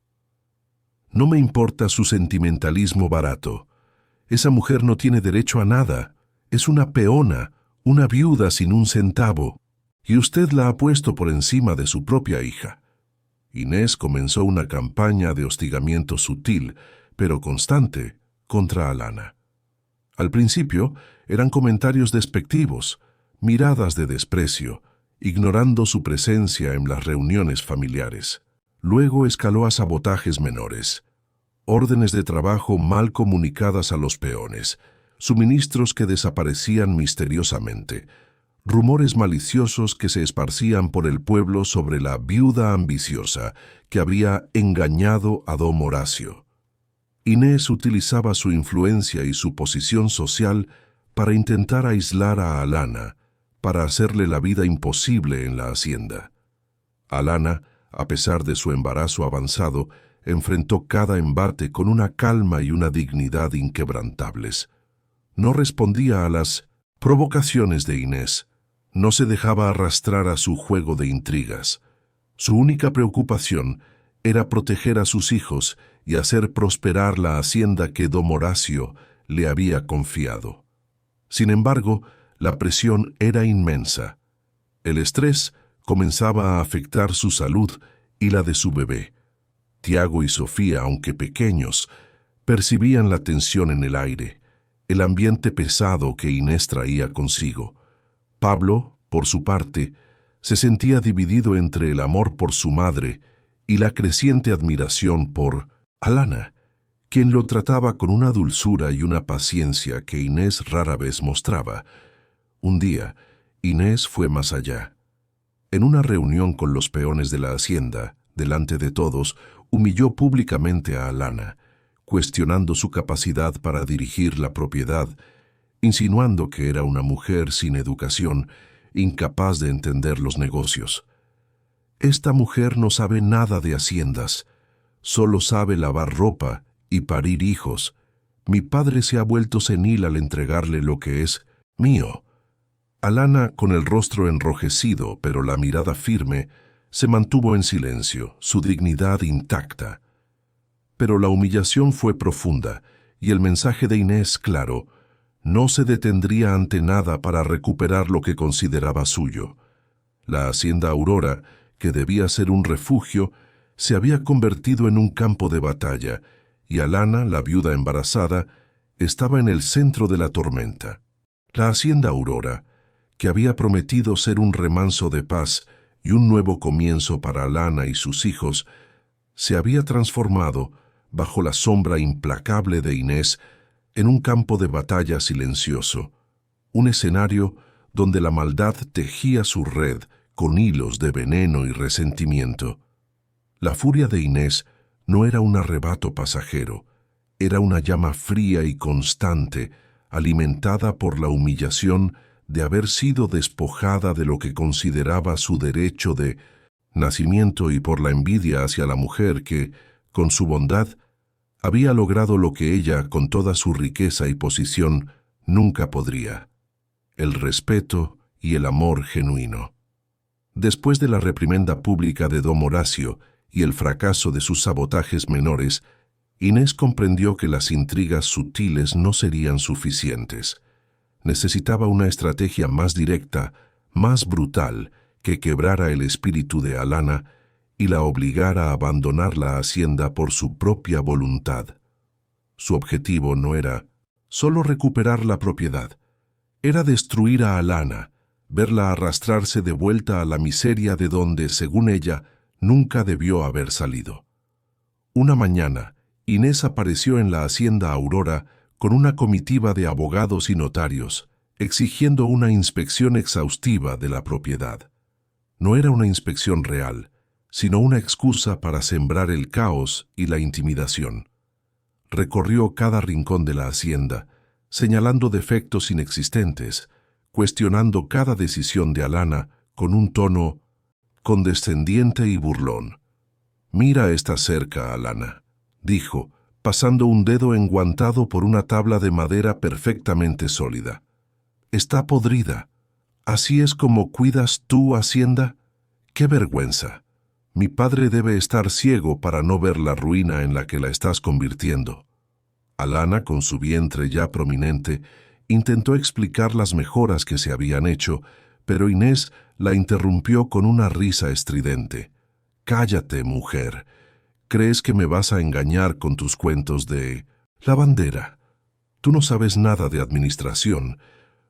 Speaker 1: No me importa su sentimentalismo barato. Esa mujer no tiene derecho a nada. Es una peona, una viuda sin un centavo. Y usted la ha puesto por encima de su propia hija. Inés comenzó una campaña de hostigamiento sutil, pero constante, contra Alana. Al principio eran comentarios despectivos, miradas de desprecio, ignorando su presencia en las reuniones familiares. Luego escaló a sabotajes menores, órdenes de trabajo mal comunicadas a los peones, suministros que desaparecían misteriosamente, rumores maliciosos que se esparcían por el pueblo sobre la viuda ambiciosa que habría engañado a don Horacio. Inés utilizaba su influencia y su posición social para intentar aislar a Alana, para hacerle la vida imposible en la hacienda. Alana, a pesar de su embarazo avanzado, enfrentó cada embate con una calma y una dignidad inquebrantables. No respondía a las provocaciones de Inés, no se dejaba arrastrar a su juego de intrigas. Su única preocupación era proteger a sus hijos y hacer prosperar la hacienda que don Horacio le había confiado. Sin embargo, la presión era inmensa. El estrés comenzaba a afectar su salud y la de su bebé. Tiago y Sofía, aunque pequeños, percibían la tensión en el aire, el ambiente pesado que Inés traía consigo. Pablo, por su parte, se sentía dividido entre el amor por su madre y la creciente admiración por Alana, quien lo trataba con una dulzura y una paciencia que Inés rara vez mostraba. Un día, Inés fue más allá. En una reunión con los peones de la hacienda, delante de todos, humilló públicamente a Alana, cuestionando su capacidad para dirigir la propiedad, insinuando que era una mujer sin educación, incapaz de entender los negocios. Esta mujer no sabe nada de haciendas, solo sabe lavar ropa y parir hijos. Mi padre se ha vuelto senil al entregarle lo que es mío. Alana, con el rostro enrojecido pero la mirada firme, se mantuvo en silencio, su dignidad intacta. Pero la humillación fue profunda y el mensaje de Inés claro: no se detendría ante nada para recuperar lo que consideraba suyo. La hacienda Aurora, que debía ser un refugio, se había convertido en un campo de batalla, y Alana, la viuda embarazada, estaba en el centro de la tormenta. La hacienda Aurora, que había prometido ser un remanso de paz y un nuevo comienzo para Alana y sus hijos, se había transformado, bajo la sombra implacable de Inés, en un campo de batalla silencioso, un escenario donde la maldad tejía su red con hilos de veneno y resentimiento. La furia de Inés no era un arrebato pasajero, era una llama fría y constante, alimentada por la humillación de haber sido despojada de lo que consideraba su derecho de nacimiento y por la envidia hacia la mujer que, con su bondad, había logrado lo que ella, con toda su riqueza y posición, nunca podría: el respeto y el amor genuino. Después de la reprimenda pública de don Horacio y el fracaso de sus sabotajes menores, Inés comprendió que las intrigas sutiles no serían suficientes. Necesitaba una estrategia más directa, más brutal, que quebrara el espíritu de Alana y la obligara a abandonar la hacienda por su propia voluntad. Su objetivo no era solo recuperar la propiedad, era destruir a Alana, verla arrastrarse de vuelta a la miseria de donde, según ella, nunca debió haber salido. Una mañana, Inés apareció en la hacienda Aurora con una comitiva de abogados y notarios, exigiendo una inspección exhaustiva de la propiedad. No era una inspección real, sino una excusa para sembrar el caos y la intimidación. Recorrió cada rincón de la hacienda, señalando defectos inexistentes, cuestionando cada decisión de Alana con un tono condescendiente y burlón. «Mira esta cerca, Alana», dijo, pasando un dedo enguantado por una tabla de madera perfectamente sólida. «Está podrida. ¿Así es como cuidas tu hacienda? ¡Qué vergüenza!». Mi padre debe estar ciego para no ver la ruina en la que la estás convirtiendo. Alana, con su vientre ya prominente, intentó explicar las mejoras que se habían hecho, pero Inés la interrumpió con una risa estridente. «Cállate, mujer. ¿Crees que me vas a engañar con tus cuentos de lavandera? Tú no sabes nada de administración.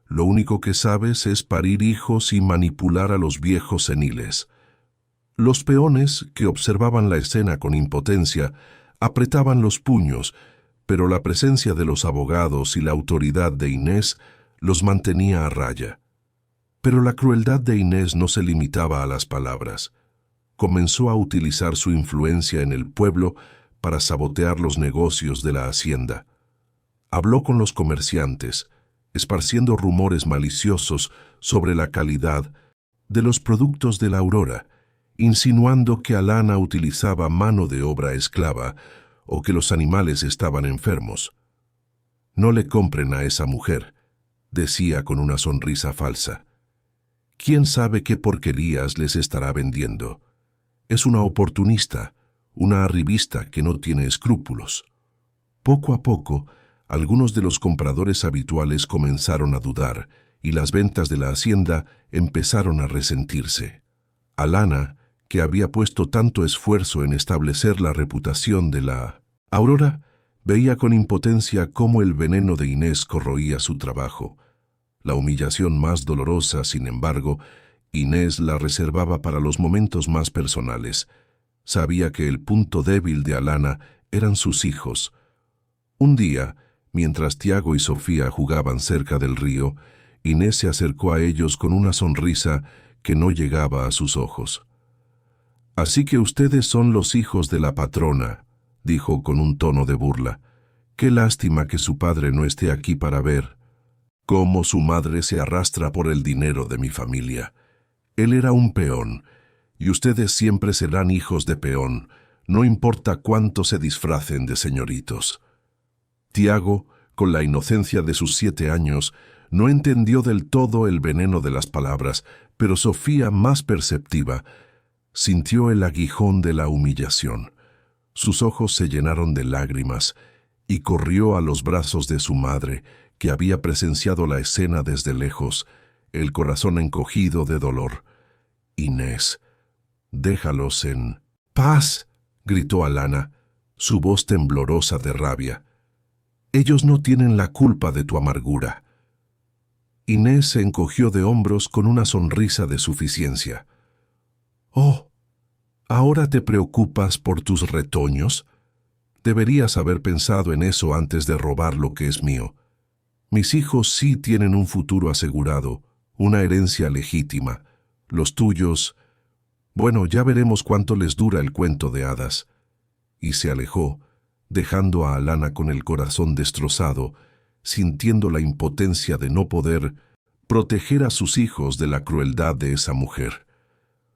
Speaker 1: Lo único que sabes es parir hijos y manipular a los viejos seniles». Los peones, que observaban la escena con impotencia, apretaban los puños, pero la presencia de los abogados y la autoridad de Inés los mantenía a raya. Pero la crueldad de Inés no se limitaba a las palabras. Comenzó a utilizar su influencia en el pueblo para sabotear los negocios de la hacienda. Habló con los comerciantes, esparciendo rumores maliciosos sobre la calidad de los productos de la Aurora, insinuando que Alana utilizaba mano de obra esclava o que los animales estaban enfermos. «No le compren a esa mujer», decía con una sonrisa falsa. «¿Quién sabe qué porquerías les estará vendiendo? Es una oportunista, una arribista que no tiene escrúpulos». Poco a poco, algunos de los compradores habituales comenzaron a dudar y las ventas de la hacienda empezaron a resentirse. Alana, que había puesto tanto esfuerzo en establecer la reputación de la Aurora, veía con impotencia cómo el veneno de Inés corroía su trabajo. La humillación más dolorosa, sin embargo, Inés la reservaba para los momentos más personales. Sabía que el punto débil de Alana eran sus hijos. Un día, mientras Tiago y Sofía jugaban cerca del río, Inés se acercó a ellos con una sonrisa que no llegaba a sus ojos. «Así que ustedes son los hijos de la patrona», dijo con un tono de burla. «Qué lástima que su padre no esté aquí para ver cómo su madre se arrastra por el dinero de mi familia. Él era un peón, y ustedes siempre serán hijos de peón, no importa cuánto se disfracen de señoritos». Tiago, con la inocencia de sus 7 años, no entendió del todo el veneno de las palabras, pero Sofía, más perceptiva, sintió el aguijón de la humillación. Sus ojos se llenaron de lágrimas y corrió a los brazos de su madre, que había presenciado la escena desde lejos, el corazón encogido de dolor. «Inés, déjalos en paz», gritó Alana, su voz temblorosa de rabia. «Ellos no tienen la culpa de tu amargura». Inés se encogió de hombros con una sonrisa de suficiencia. «Oh, ¿ahora te preocupas por tus retoños? Deberías haber pensado en eso antes de robar lo que es mío. Mis hijos sí tienen un futuro asegurado, una herencia legítima. Los tuyos... Bueno, ya veremos cuánto les dura el cuento de hadas». Y se alejó, dejando a Alana con el corazón destrozado, sintiendo la impotencia de no poder proteger a sus hijos de la crueldad de esa mujer.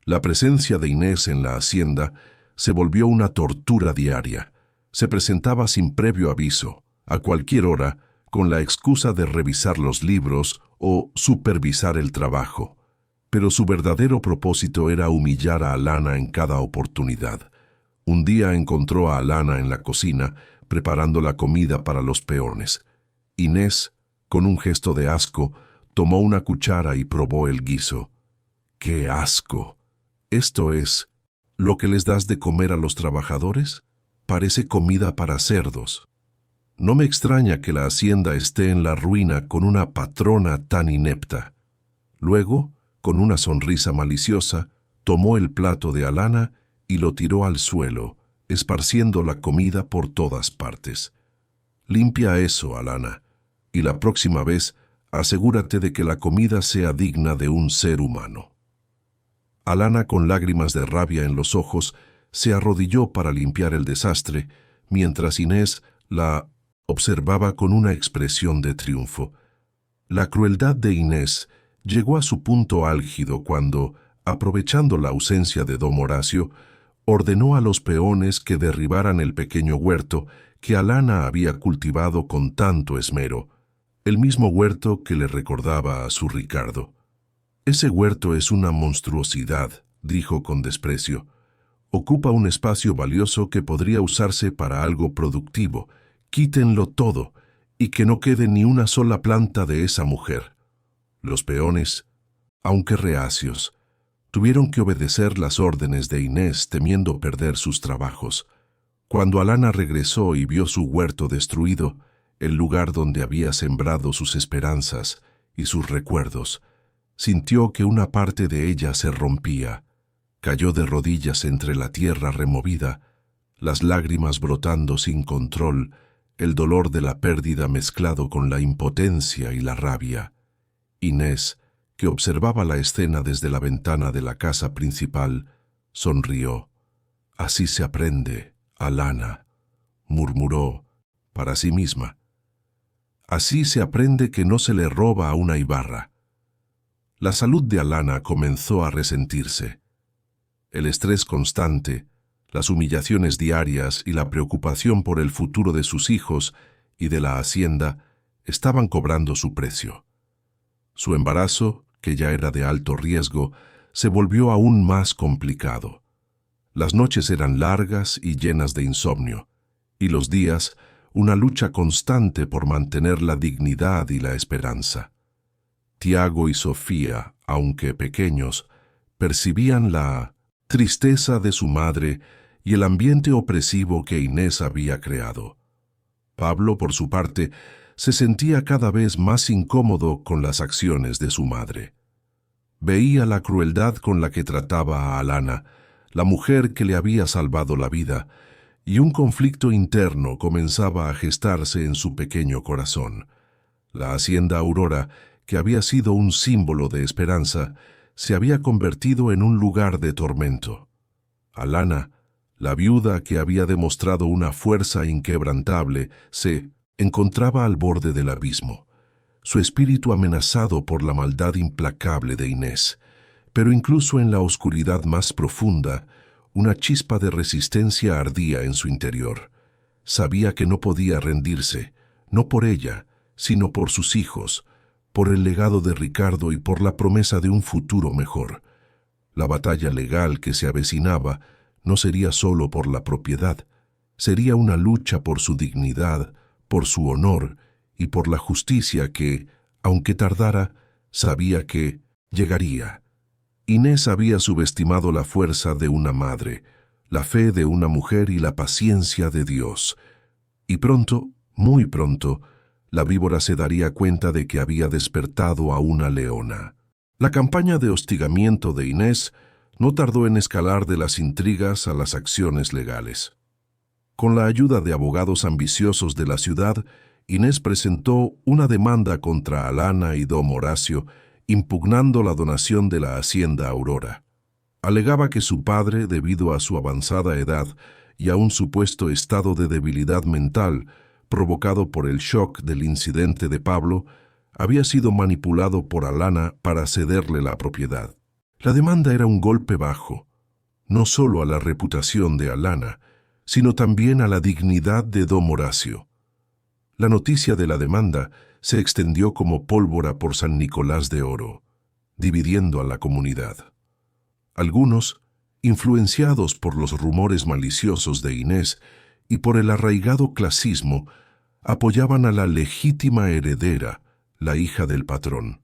Speaker 1: La presencia de Inés en la hacienda se volvió una tortura diaria. Se presentaba sin previo aviso, a cualquier hora, con la excusa de revisar los libros o supervisar el trabajo. Pero su verdadero propósito era humillar a Alana en cada oportunidad. Un día encontró a Alana en la cocina, preparando la comida para los peones. Inés, con un gesto de asco, tomó una cuchara y probó el guiso. ¡Qué asco! ¿Esto es lo que les das de comer a los trabajadores? Parece comida para cerdos. No me extraña que la hacienda esté en la ruina con una patrona tan inepta. Luego, con una sonrisa maliciosa, tomó el plato de Alana y lo tiró al suelo, esparciendo la comida por todas partes. «Limpia eso, Alana, y la próxima vez asegúrate de que la comida sea digna de un ser humano». Alana, con lágrimas de rabia en los ojos, se arrodilló para limpiar el desastre, mientras Inés la observaba con una expresión de triunfo. La crueldad de Inés llegó a su punto álgido cuando, aprovechando la ausencia de don Horacio, ordenó a los peones que derribaran el pequeño huerto que Alana había cultivado con tanto esmero, el mismo huerto que le recordaba a su Ricardo. «Ese huerto es una monstruosidad», dijo con desprecio. Ocupa un espacio valioso que podría usarse para algo productivo. Quítenlo todo y que no quede ni una sola planta de esa mujer. Los peones, aunque reacios, tuvieron que obedecer las órdenes de Inés temiendo perder sus trabajos. Cuando Alana regresó y vio su huerto destruido, el lugar donde había sembrado sus esperanzas y sus recuerdos, sintió que una parte de ella se rompía. Cayó de rodillas entre la tierra removida, las lágrimas brotando sin control, el dolor de la pérdida mezclado con la impotencia y la rabia. Inés, que observaba la escena desde la ventana de la casa principal, sonrió. «Así se aprende, Alana», murmuró para sí misma. «Así se aprende que no se le roba a una Ibarra». La salud de Alana comenzó a resentirse. El estrés constante, las humillaciones diarias y la preocupación por el futuro de sus hijos y de la hacienda estaban cobrando su precio. Su embarazo, que ya era de alto riesgo, se volvió aún más complicado. Las noches eran largas y llenas de insomnio, y los días una lucha constante por mantener la dignidad y la esperanza. Tiago y Sofía, aunque pequeños, percibían la tristeza de su madre y el ambiente opresivo que Inés había creado. Pablo, por su parte, se sentía cada vez más incómodo con las acciones de su madre. Veía la crueldad con la que trataba a Alana, la mujer que le había salvado la vida, y un conflicto interno comenzaba a gestarse en su pequeño corazón. La hacienda Aurora, que había sido un símbolo de esperanza, se había convertido en un lugar de tormento. Alana, la viuda que había demostrado una fuerza inquebrantable, se encontraba al borde del abismo, su espíritu amenazado por la maldad implacable de Inés. Pero incluso en la oscuridad más profunda, una chispa de resistencia ardía en su interior. Sabía que no podía rendirse, no por ella, sino por sus hijos, por el legado de Ricardo y por la promesa de un futuro mejor. La batalla legal que se avecinaba no sería solo por la propiedad, sería una lucha por su dignidad, por su honor y por la justicia que, aunque tardara, sabía que llegaría. Inés había subestimado la fuerza de una madre, la fe de una mujer y la paciencia de Dios. Y pronto, muy pronto, la víbora se daría cuenta de que había despertado a una leona. La campaña de hostigamiento de Inés no tardó en escalar de las intrigas a las acciones legales. Con la ayuda de abogados ambiciosos de la ciudad, Inés presentó una demanda contra Alana y don Horacio, impugnando la donación de la hacienda Aurora. Alegaba que su padre, debido a su avanzada edad y a un supuesto estado de debilidad mental provocado por el shock del incidente de Pablo, había sido manipulado por Alana para cederle la propiedad. La demanda era un golpe bajo, no solo a la reputación de Alana, sino también a la dignidad de don Horacio. La noticia de la demanda se extendió como pólvora por San Nicolás de Oro, dividiendo a la comunidad. Algunos, influenciados por los rumores maliciosos de Inés y por el arraigado clasismo, apoyaban a la legítima heredera, la hija del patrón.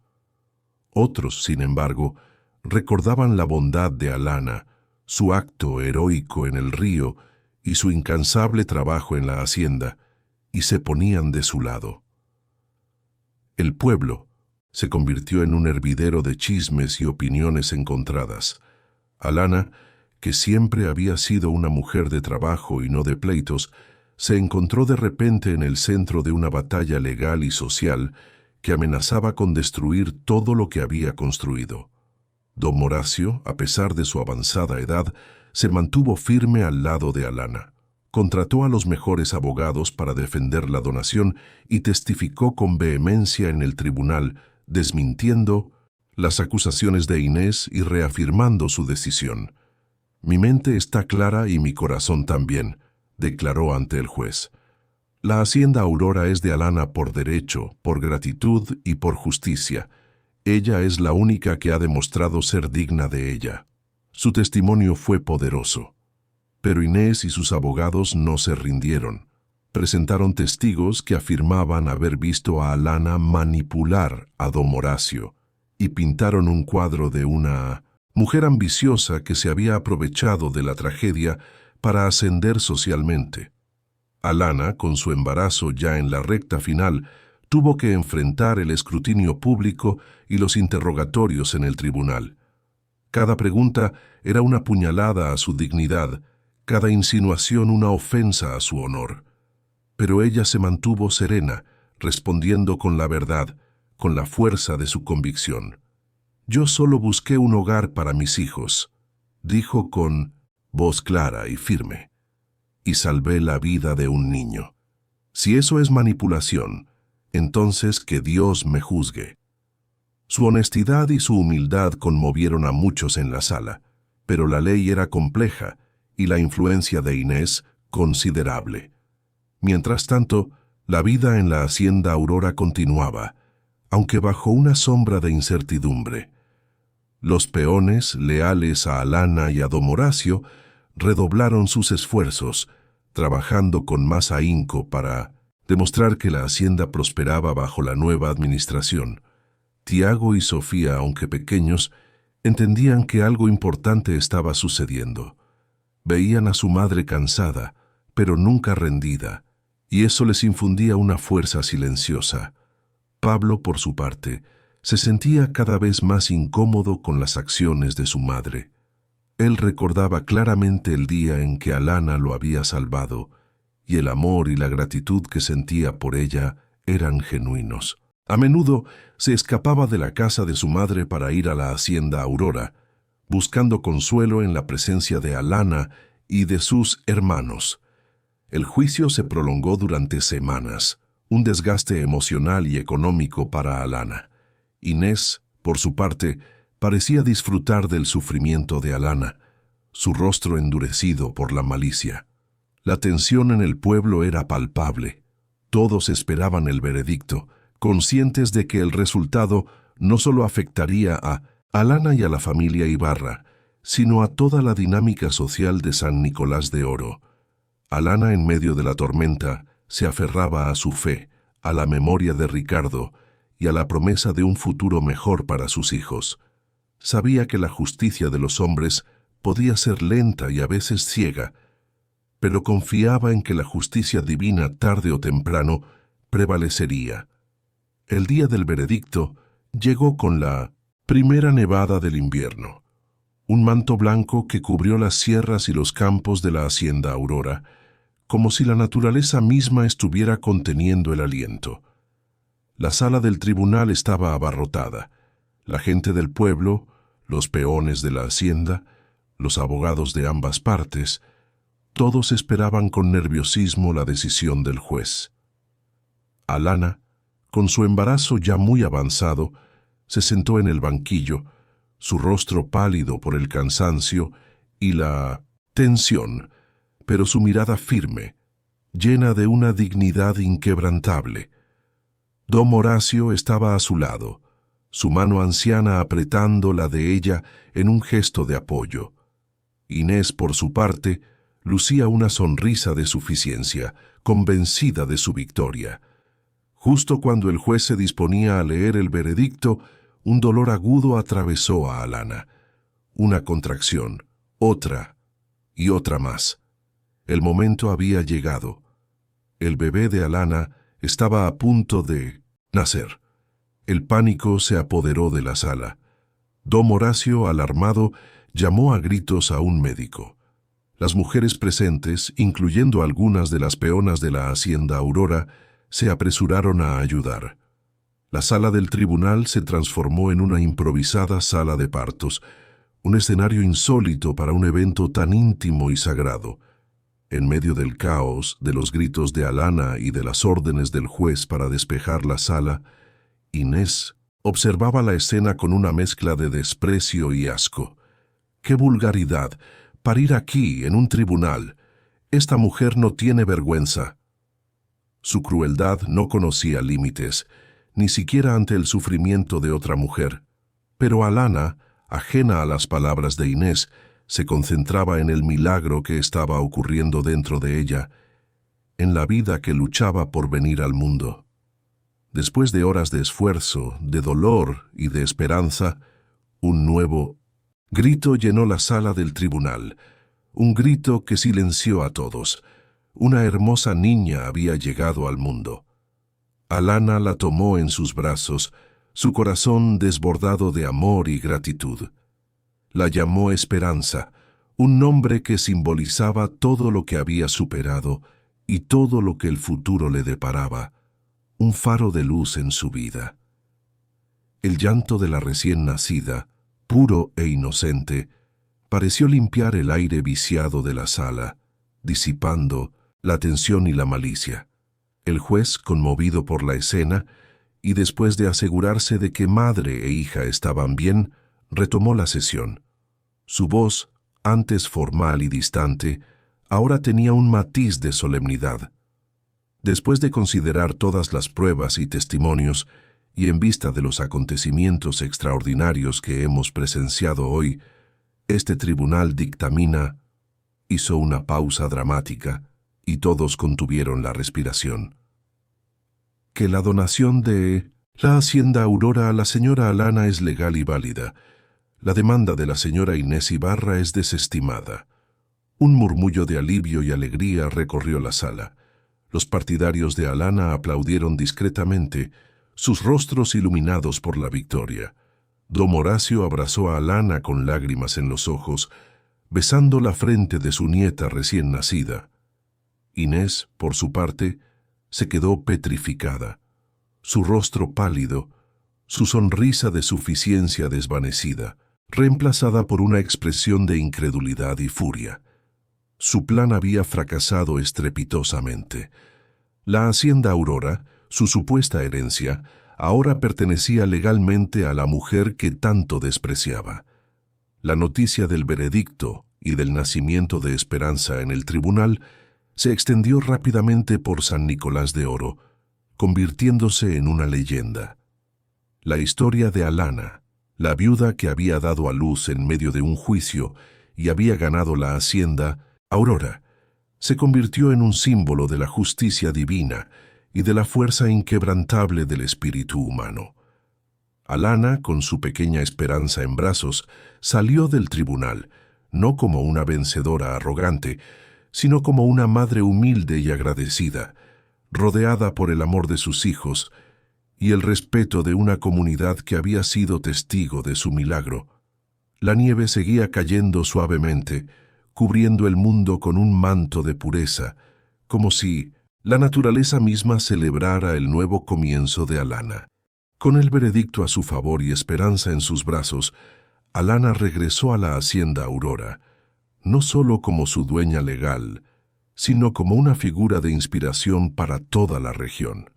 Speaker 1: Otros, sin embargo, recordaban la bondad de Alana, su acto heroico en el río y su incansable trabajo en la hacienda, y se ponían de su lado. El pueblo se convirtió en un hervidero de chismes y opiniones encontradas. Alana, que siempre había sido una mujer de trabajo y no de pleitos, se encontró de repente en el centro de una batalla legal y social que amenazaba con destruir todo lo que había construido. Don Horacio, a pesar de su avanzada edad, se mantuvo firme al lado de Alana. Contrató a los mejores abogados para defender la donación y testificó con vehemencia en el tribunal, desmintiendo las acusaciones de Inés y reafirmando su decisión. «Mi mente está clara y mi corazón también», declaró ante el juez. «La hacienda Aurora es de Alana por derecho, por gratitud y por justicia. Ella es la única que ha demostrado ser digna de ella. Su testimonio fue poderoso. Pero Inés y sus abogados no se rindieron. Presentaron testigos que afirmaban haber visto a Alana manipular a don Horacio y pintaron un cuadro de una mujer ambiciosa que se había aprovechado de la tragedia para ascender socialmente. Alana, con su embarazo ya en la recta final, tuvo que enfrentar el escrutinio público y los interrogatorios en el tribunal. Cada pregunta era una puñalada a su dignidad, cada insinuación una ofensa a su honor. Pero ella se mantuvo serena, respondiendo con la verdad, con la fuerza de su convicción. «Yo solo busqué un hogar para mis hijos», dijo con voz clara y firme, «y salvé la vida de un niño. Si eso es manipulación, entonces que Dios me juzgue». Su honestidad y su humildad conmovieron a muchos en la sala, pero la ley era compleja y la influencia de Inés considerable. Mientras tanto, la vida en la hacienda Aurora continuaba, aunque bajo una sombra de incertidumbre. Los peones, leales a Alana y a don Horacio, redoblaron sus esfuerzos, trabajando con más ahínco para demostrar que la hacienda prosperaba bajo la nueva administración. Tiago y Sofía, aunque pequeños, entendían que algo importante estaba sucediendo. Veían a su madre cansada, pero nunca rendida, y eso les infundía una fuerza silenciosa. Pablo, por su parte, se sentía cada vez más incómodo con las acciones de su madre. Él recordaba claramente el día en que Alana lo había salvado, y el amor y la gratitud que sentía por ella eran genuinos. A menudo se escapaba de la casa de su madre para ir a la hacienda Aurora, buscando consuelo en la presencia de Alana y de sus hermanos. El juicio se prolongó durante semanas, un desgaste emocional y económico para Alana. Inés, por su parte, parecía disfrutar del sufrimiento de Alana, su rostro endurecido por la malicia. La tensión en el pueblo era palpable. Todos esperaban el veredicto, conscientes de que el resultado no solo afectaría a Alana y a la familia Ibarra, sino a toda la dinámica social de San Nicolás de Oro. Alana, en medio de la tormenta, se aferraba a su fe, a la memoria de Ricardo y a la promesa de un futuro mejor para sus hijos. Sabía que la justicia de los hombres podía ser lenta y a veces ciega, pero confiaba en que la justicia divina tarde o temprano prevalecería. El día del veredicto llegó con la primera nevada del invierno, un manto blanco que cubrió las sierras y los campos de la hacienda Aurora, como si la naturaleza misma estuviera conteniendo el aliento. La sala del tribunal estaba abarrotada. La gente del pueblo, los peones de la hacienda, los abogados de ambas partes, todos esperaban con nerviosismo la decisión del juez. Alana, con su embarazo ya muy avanzado, se sentó en el banquillo, su rostro pálido por el cansancio y la tensión, pero su mirada firme, llena de una dignidad inquebrantable. Don Horacio estaba a su lado, su mano anciana apretando la de ella en un gesto de apoyo. Inés, por su parte, lucía una sonrisa de suficiencia, convencida de su victoria. Justo cuando el juez se disponía a leer el veredicto, un dolor agudo atravesó a Alana. Una contracción, otra y otra más. El momento había llegado. El bebé de Alana estaba a punto de nacer. El pánico se apoderó de la sala. Don Horacio, alarmado, llamó a gritos a un médico. Las mujeres presentes, incluyendo algunas de las peonas de la hacienda Aurora, se apresuraron a ayudar. La sala del tribunal se transformó en una improvisada sala de partos, un escenario insólito para un evento tan íntimo y sagrado. En medio del caos, de los gritos de Alana y de las órdenes del juez para despejar la sala, Inés observaba la escena con una mezcla de desprecio y asco. ¡Qué vulgaridad! Parir aquí, en un tribunal. Esta mujer no tiene vergüenza. Su crueldad no conocía límites, ni siquiera ante el sufrimiento de otra mujer. Pero Alana, ajena a las palabras de Inés, se concentraba en el milagro que estaba ocurriendo dentro de ella, en la vida que luchaba por venir al mundo. Después de horas de esfuerzo, de dolor y de esperanza, un nuevo grito llenó la sala del tribunal, un grito que silenció a todos. Una hermosa niña había llegado al mundo. Alana la tomó en sus brazos, su corazón desbordado de amor y gratitud. La llamó Esperanza, un nombre que simbolizaba todo lo que había superado y todo lo que el futuro le deparaba, un faro de luz en su vida. El llanto de la recién nacida, puro e inocente, pareció limpiar el aire viciado de la sala, disipando la tensión y la malicia. El juez, conmovido por la escena, y después de asegurarse de que madre e hija estaban bien, retomó la sesión. Su voz, antes formal y distante, ahora tenía un matiz de solemnidad. Después de considerar todas las pruebas y testimonios, y en vista de los acontecimientos extraordinarios que hemos presenciado hoy, este tribunal dictamina, hizo una pausa dramática, y todos contuvieron la respiración, que la donación de la hacienda Aurora a la señora Alana es legal y válida. La demanda de la señora Inés Ibarra es desestimada. Un murmullo de alivio y alegría recorrió la sala. Los partidarios de Alana aplaudieron discretamente, sus rostros iluminados por la victoria. Don Horacio abrazó a Alana con lágrimas en los ojos, besando la frente de su nieta recién nacida. Inés, por su parte, se quedó petrificada, su rostro pálido, su sonrisa de suficiencia desvanecida, reemplazada por una expresión de incredulidad y furia. Su plan había fracasado estrepitosamente. La hacienda Aurora, su supuesta herencia, ahora pertenecía legalmente a la mujer que tanto despreciaba. La noticia del veredicto y del nacimiento de Esperanza en el tribunal se extendió rápidamente por San Nicolás de Oro, convirtiéndose en una leyenda. La historia de Alana, la viuda que había dado a luz en medio de un juicio y había ganado la hacienda Aurora, se convirtió en un símbolo de la justicia divina y de la fuerza inquebrantable del espíritu humano. Alana, con su pequeña Esperanza en brazos, salió del tribunal, no como una vencedora arrogante, sino como una madre humilde y agradecida, rodeada por el amor de sus hijos y el respeto de una comunidad que había sido testigo de su milagro. La nieve seguía cayendo suavemente, cubriendo el mundo con un manto de pureza, como si la naturaleza misma celebrara el nuevo comienzo de Alana. Con el veredicto a su favor y Esperanza en sus brazos, Alana regresó a la hacienda Aurora, no solo como su dueña legal, sino como una figura de inspiración para toda la región.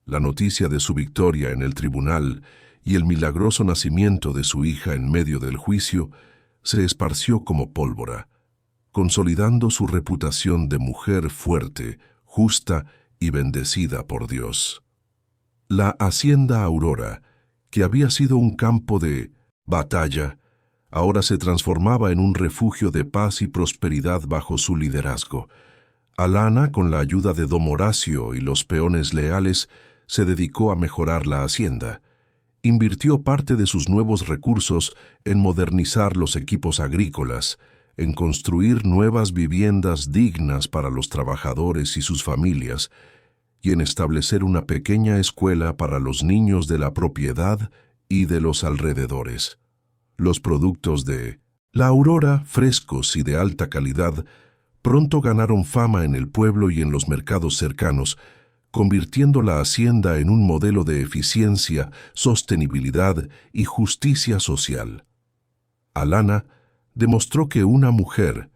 Speaker 1: La noticia de su victoria en el tribunal y el milagroso nacimiento de su hija en medio del juicio se esparció como pólvora, consolidando su reputación de mujer fuerte, justa y bendecida por Dios. La hacienda Aurora, que había sido un campo de batalla, ahora se transformaba en un refugio de paz y prosperidad bajo su liderazgo. Alana, con la ayuda de Don Horacio y los peones leales, se dedicó a mejorar la hacienda. Invirtió parte de sus nuevos recursos en modernizar los equipos agrícolas, en construir nuevas viviendas dignas para los trabajadores y sus familias, y en establecer una pequeña escuela para los niños de la propiedad y de los alrededores. Los productos de la Aurora, frescos y de alta calidad, pronto ganaron fama en el pueblo y en los mercados cercanos, convirtiendo la hacienda en un modelo de eficiencia, sostenibilidad y justicia social. Alana demostró que una mujer,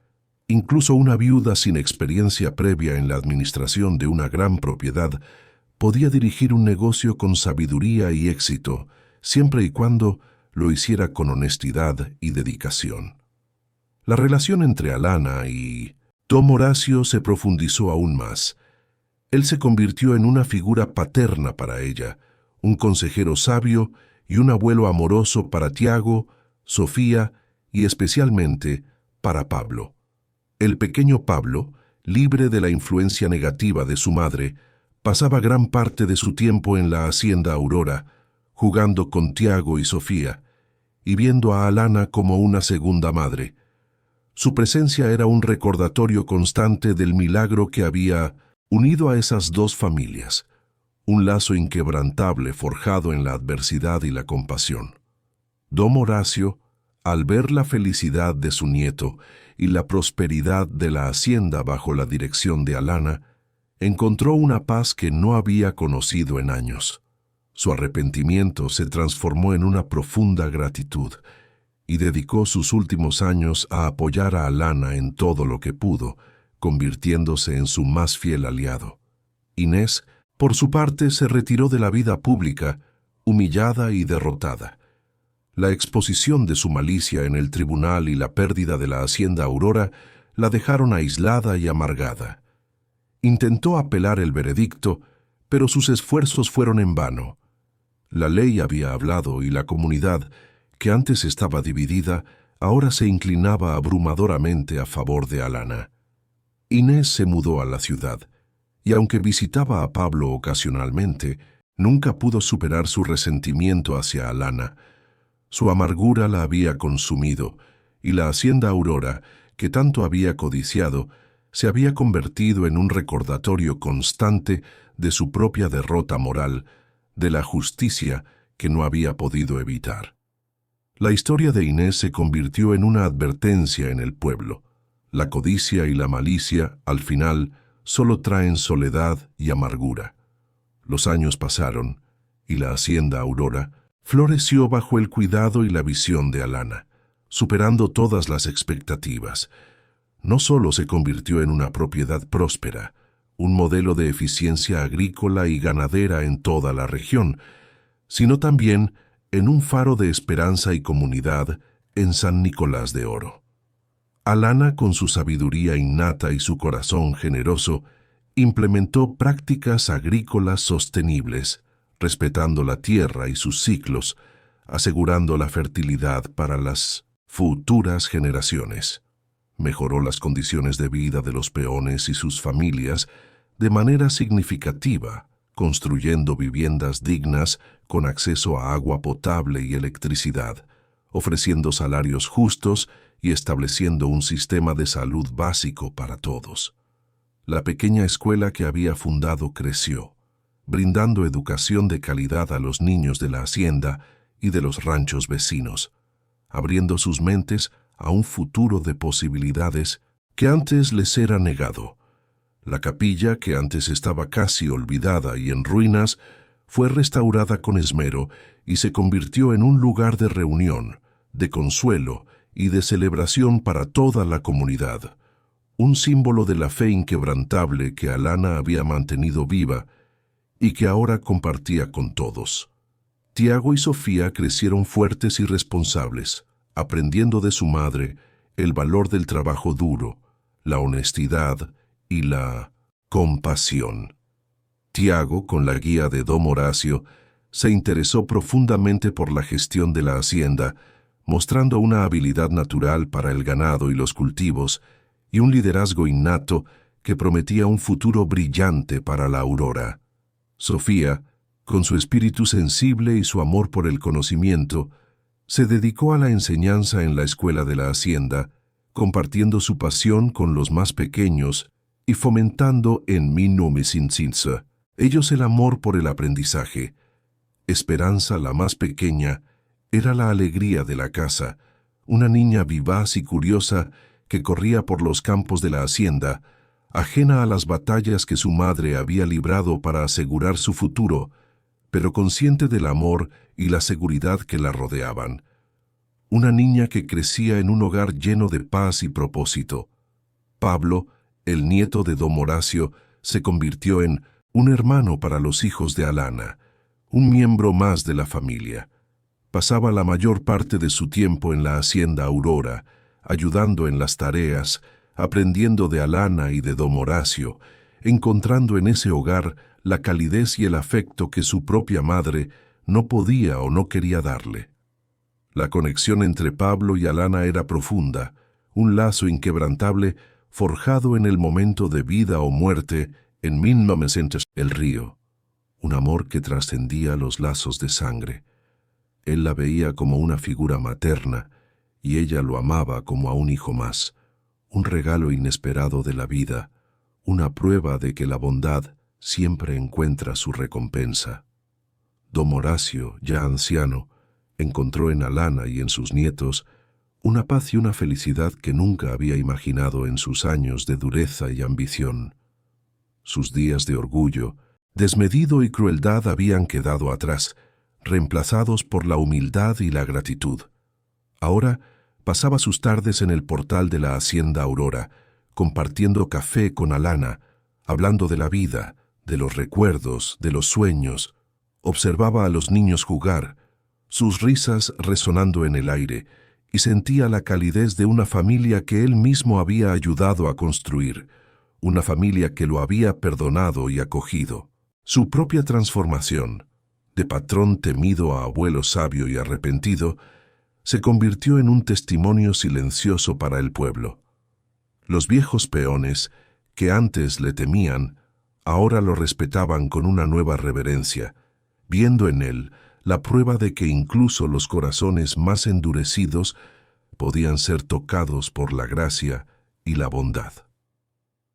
Speaker 1: incluso una viuda sin experiencia previa en la administración de una gran propiedad, podía dirigir un negocio con sabiduría y éxito, siempre y cuando lo hiciera con honestidad y dedicación. La relación entre Alana y Don Horacio se profundizó aún más. Él se convirtió en una figura paterna para ella, un consejero sabio y un abuelo amoroso para Tiago, Sofía y especialmente para Pablo. El pequeño Pablo, libre de la influencia negativa de su madre, pasaba gran parte de su tiempo en la hacienda Aurora, jugando con Tiago y Sofía, y viendo a Alana como una segunda madre. Su presencia era un recordatorio constante del milagro que había unido a esas dos familias, un lazo inquebrantable forjado en la adversidad y la compasión. Don Horacio, al ver la felicidad de su nieto y la prosperidad de la hacienda bajo la dirección de Alana, encontró una paz que no había conocido en años. Su arrepentimiento se transformó en una profunda gratitud y dedicó sus últimos años a apoyar a Alana en todo lo que pudo, convirtiéndose en su más fiel aliado. Inés, por su parte, se retiró de la vida pública, humillada y derrotada. La exposición de su malicia en el tribunal y la pérdida de la hacienda Aurora la dejaron aislada y amargada. Intentó apelar el veredicto, pero sus esfuerzos fueron en vano. La ley había hablado y la comunidad, que antes estaba dividida, ahora se inclinaba abrumadoramente a favor de Alana. Inés se mudó a la ciudad, y aunque visitaba a Pablo ocasionalmente, nunca pudo superar su resentimiento hacia Alana. Su amargura la había consumido, y la hacienda Aurora, que tanto había codiciado, se había convertido en un recordatorio constante de su propia derrota moral, de la justicia que no había podido evitar. La historia de Inés se convirtió en una advertencia en el pueblo. La codicia y la malicia, al final, solo traen soledad y amargura. Los años pasaron, y la hacienda Aurora floreció bajo el cuidado y la visión de Alana, superando todas las expectativas. No solo se convirtió en una propiedad próspera, un modelo de eficiencia agrícola y ganadera en toda la región, sino también en un faro de esperanza y comunidad en San Nicolás de Oro. Alana, con su sabiduría innata y su corazón generoso, implementó prácticas agrícolas sostenibles, respetando la tierra y sus ciclos, asegurando la fertilidad para las futuras generaciones. Mejoró las condiciones de vida de los peones y sus familias de manera significativa, construyendo viviendas dignas con acceso a agua potable y electricidad, ofreciendo salarios justos y estableciendo un sistema de salud básico para todos. La pequeña escuela que había fundado creció, brindando educación de calidad a los niños de la hacienda y de los ranchos vecinos, abriendo sus mentes a un futuro de posibilidades que antes les era negado. La capilla, que antes estaba casi olvidada y en ruinas, fue restaurada con esmero y se convirtió en un lugar de reunión, de consuelo y de celebración para toda la comunidad, un símbolo de la fe inquebrantable que Alana había mantenido viva y que ahora compartía con todos. Tiago y Sofía crecieron fuertes y responsables, aprendiendo de su madre el valor del trabajo duro, la honestidad y la compasión. Tiago, con la guía de Don Horacio, se interesó profundamente por la gestión de la hacienda, mostrando una habilidad natural para el ganado y los cultivos y un liderazgo innato que prometía un futuro brillante para la Aurora. Sofía, con su espíritu sensible y su amor por el conocimiento, se dedicó a la enseñanza en la escuela de la hacienda, compartiendo su pasión con los más pequeños y fomentando en Minumisinsinsa ellos el amor por el aprendizaje. Esperanza, la más pequeña, era la alegría de la casa, una niña vivaz y curiosa que corría por los campos de la hacienda, ajena a las batallas que su madre había librado para asegurar su futuro, pero consciente del amor y la seguridad que la rodeaban. Una niña que crecía en un hogar lleno de paz y propósito. Pablo, el nieto de Don Horacio, se convirtió en un hermano para los hijos de Alana, un miembro más de la familia. Pasaba la mayor parte de su tiempo en la hacienda Aurora, ayudando en las tareas, aprendiendo de Alana y de Don Horacio, encontrando en ese hogar la calidez y el afecto que su propia madre no podía o no quería darle. La conexión entre Pablo y Alana era profunda, un lazo inquebrantable forjado en el momento de vida o muerte en 1900. El río, un amor que trascendía los lazos de sangre. Él la veía como una figura materna y ella lo amaba como a un hijo más, un regalo inesperado de la vida, una prueba de que la bondad siempre encuentra su recompensa. Don Horacio, ya anciano, encontró en Alana y en sus nietos una paz y una felicidad que nunca había imaginado en sus años de dureza y ambición. Sus días de orgullo, desmedido y crueldad habían quedado atrás, reemplazados por la humildad y la gratitud. Ahora pasaba sus tardes en el portal de la Hacienda Aurora, compartiendo café con Alana, hablando de la vida, de los recuerdos, de los sueños. Observaba a los niños jugar, sus risas resonando en el aire, y sentía la calidez de una familia que él mismo había ayudado a construir, una familia que lo había perdonado y acogido. Su propia transformación, de patrón temido a abuelo sabio y arrepentido, se convirtió en un testimonio silencioso para el pueblo. Los viejos peones, que antes le temían, ahora lo respetaban con una nueva reverencia, viendo en él la prueba de que incluso los corazones más endurecidos podían ser tocados por la gracia y la bondad.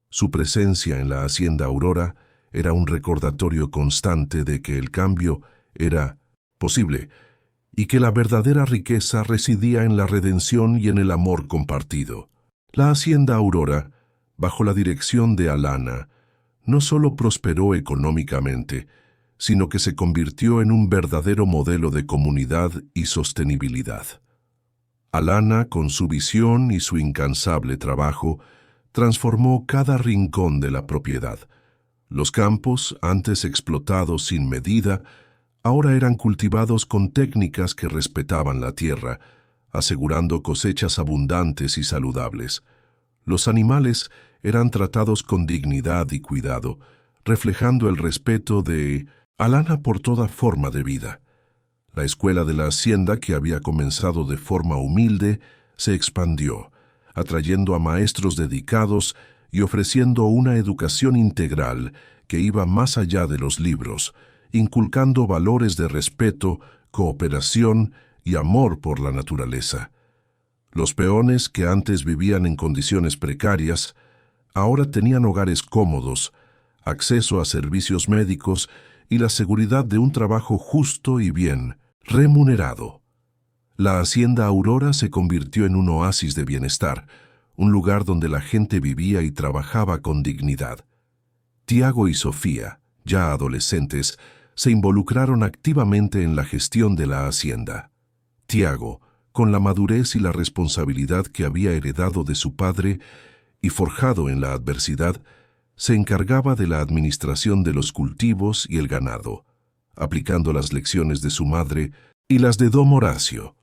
Speaker 1: Su presencia en la Hacienda Aurora era un recordatorio constante de que el cambio era posible y que la verdadera riqueza residía en la redención y en el amor compartido. La Hacienda Aurora, bajo la dirección de Alana, no solo prosperó económicamente, sino que se convirtió en un verdadero modelo de comunidad y sostenibilidad. Alana, con su visión y su incansable trabajo, transformó cada rincón de la propiedad. Los campos, antes explotados sin medida, ahora eran cultivados con técnicas que respetaban la tierra, asegurando cosechas abundantes y saludables. Los animales eran tratados con dignidad y cuidado, reflejando el respeto de Alana por toda forma de vida. La escuela de la hacienda, que había comenzado de forma humilde, se expandió, atrayendo a maestros dedicados y ofreciendo una educación integral que iba más allá de los libros, inculcando valores de respeto, cooperación y amor por la naturaleza. Los peones, que antes vivían en condiciones precarias, ahora tenían hogares cómodos, acceso a servicios médicos y la seguridad de un trabajo justo y bien remunerado. La Hacienda Aurora se convirtió en un oasis de bienestar, un lugar donde la gente vivía y trabajaba con dignidad. Tiago y Sofía, ya adolescentes, se involucraron activamente en la gestión de la hacienda. Tiago, con la madurez y la responsabilidad que había heredado de su padre y forjado en la adversidad, se encargaba de la administración de los cultivos y el ganado, aplicando las lecciones de su madre y las de don Horacio.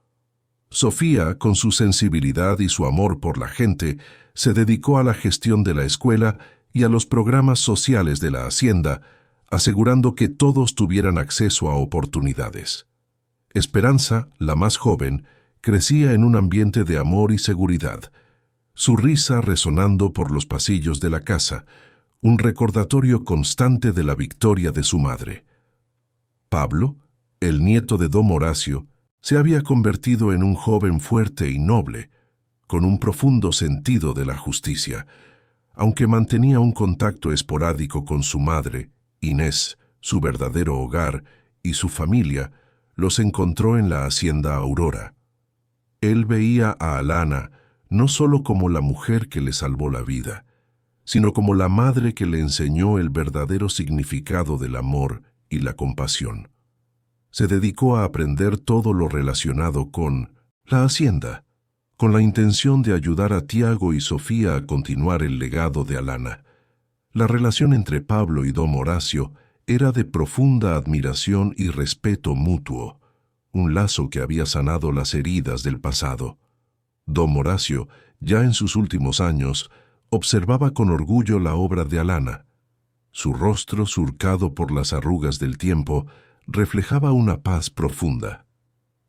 Speaker 1: Sofía, con su sensibilidad y su amor por la gente, se dedicó a la gestión de la escuela y a los programas sociales de la hacienda, asegurando que todos tuvieran acceso a oportunidades. Esperanza, la más joven, crecía en un ambiente de amor y seguridad, su risa resonando por los pasillos de la casa, un recordatorio constante de la victoria de su madre. Pablo, el nieto de don Horacio, se había convertido en un joven fuerte y noble, con un profundo sentido de la justicia, aunque mantenía un contacto esporádico con su madre, Inés, su verdadero hogar, y su familia, los encontró en la Hacienda Aurora. Él veía a Alana no solo como la mujer que le salvó la vida, sino como la madre que le enseñó el verdadero significado del amor y la compasión. Se dedicó a aprender todo lo relacionado con la hacienda, con la intención de ayudar a Tiago y Sofía a continuar el legado de Alana. La relación entre Pablo y don Horacio era de profunda admiración y respeto mutuo, un lazo que había sanado las heridas del pasado. Don Horacio, ya en sus últimos años, observaba con orgullo la obra de Alana. Su rostro, surcado por las arrugas del tiempo, reflejaba una paz profunda.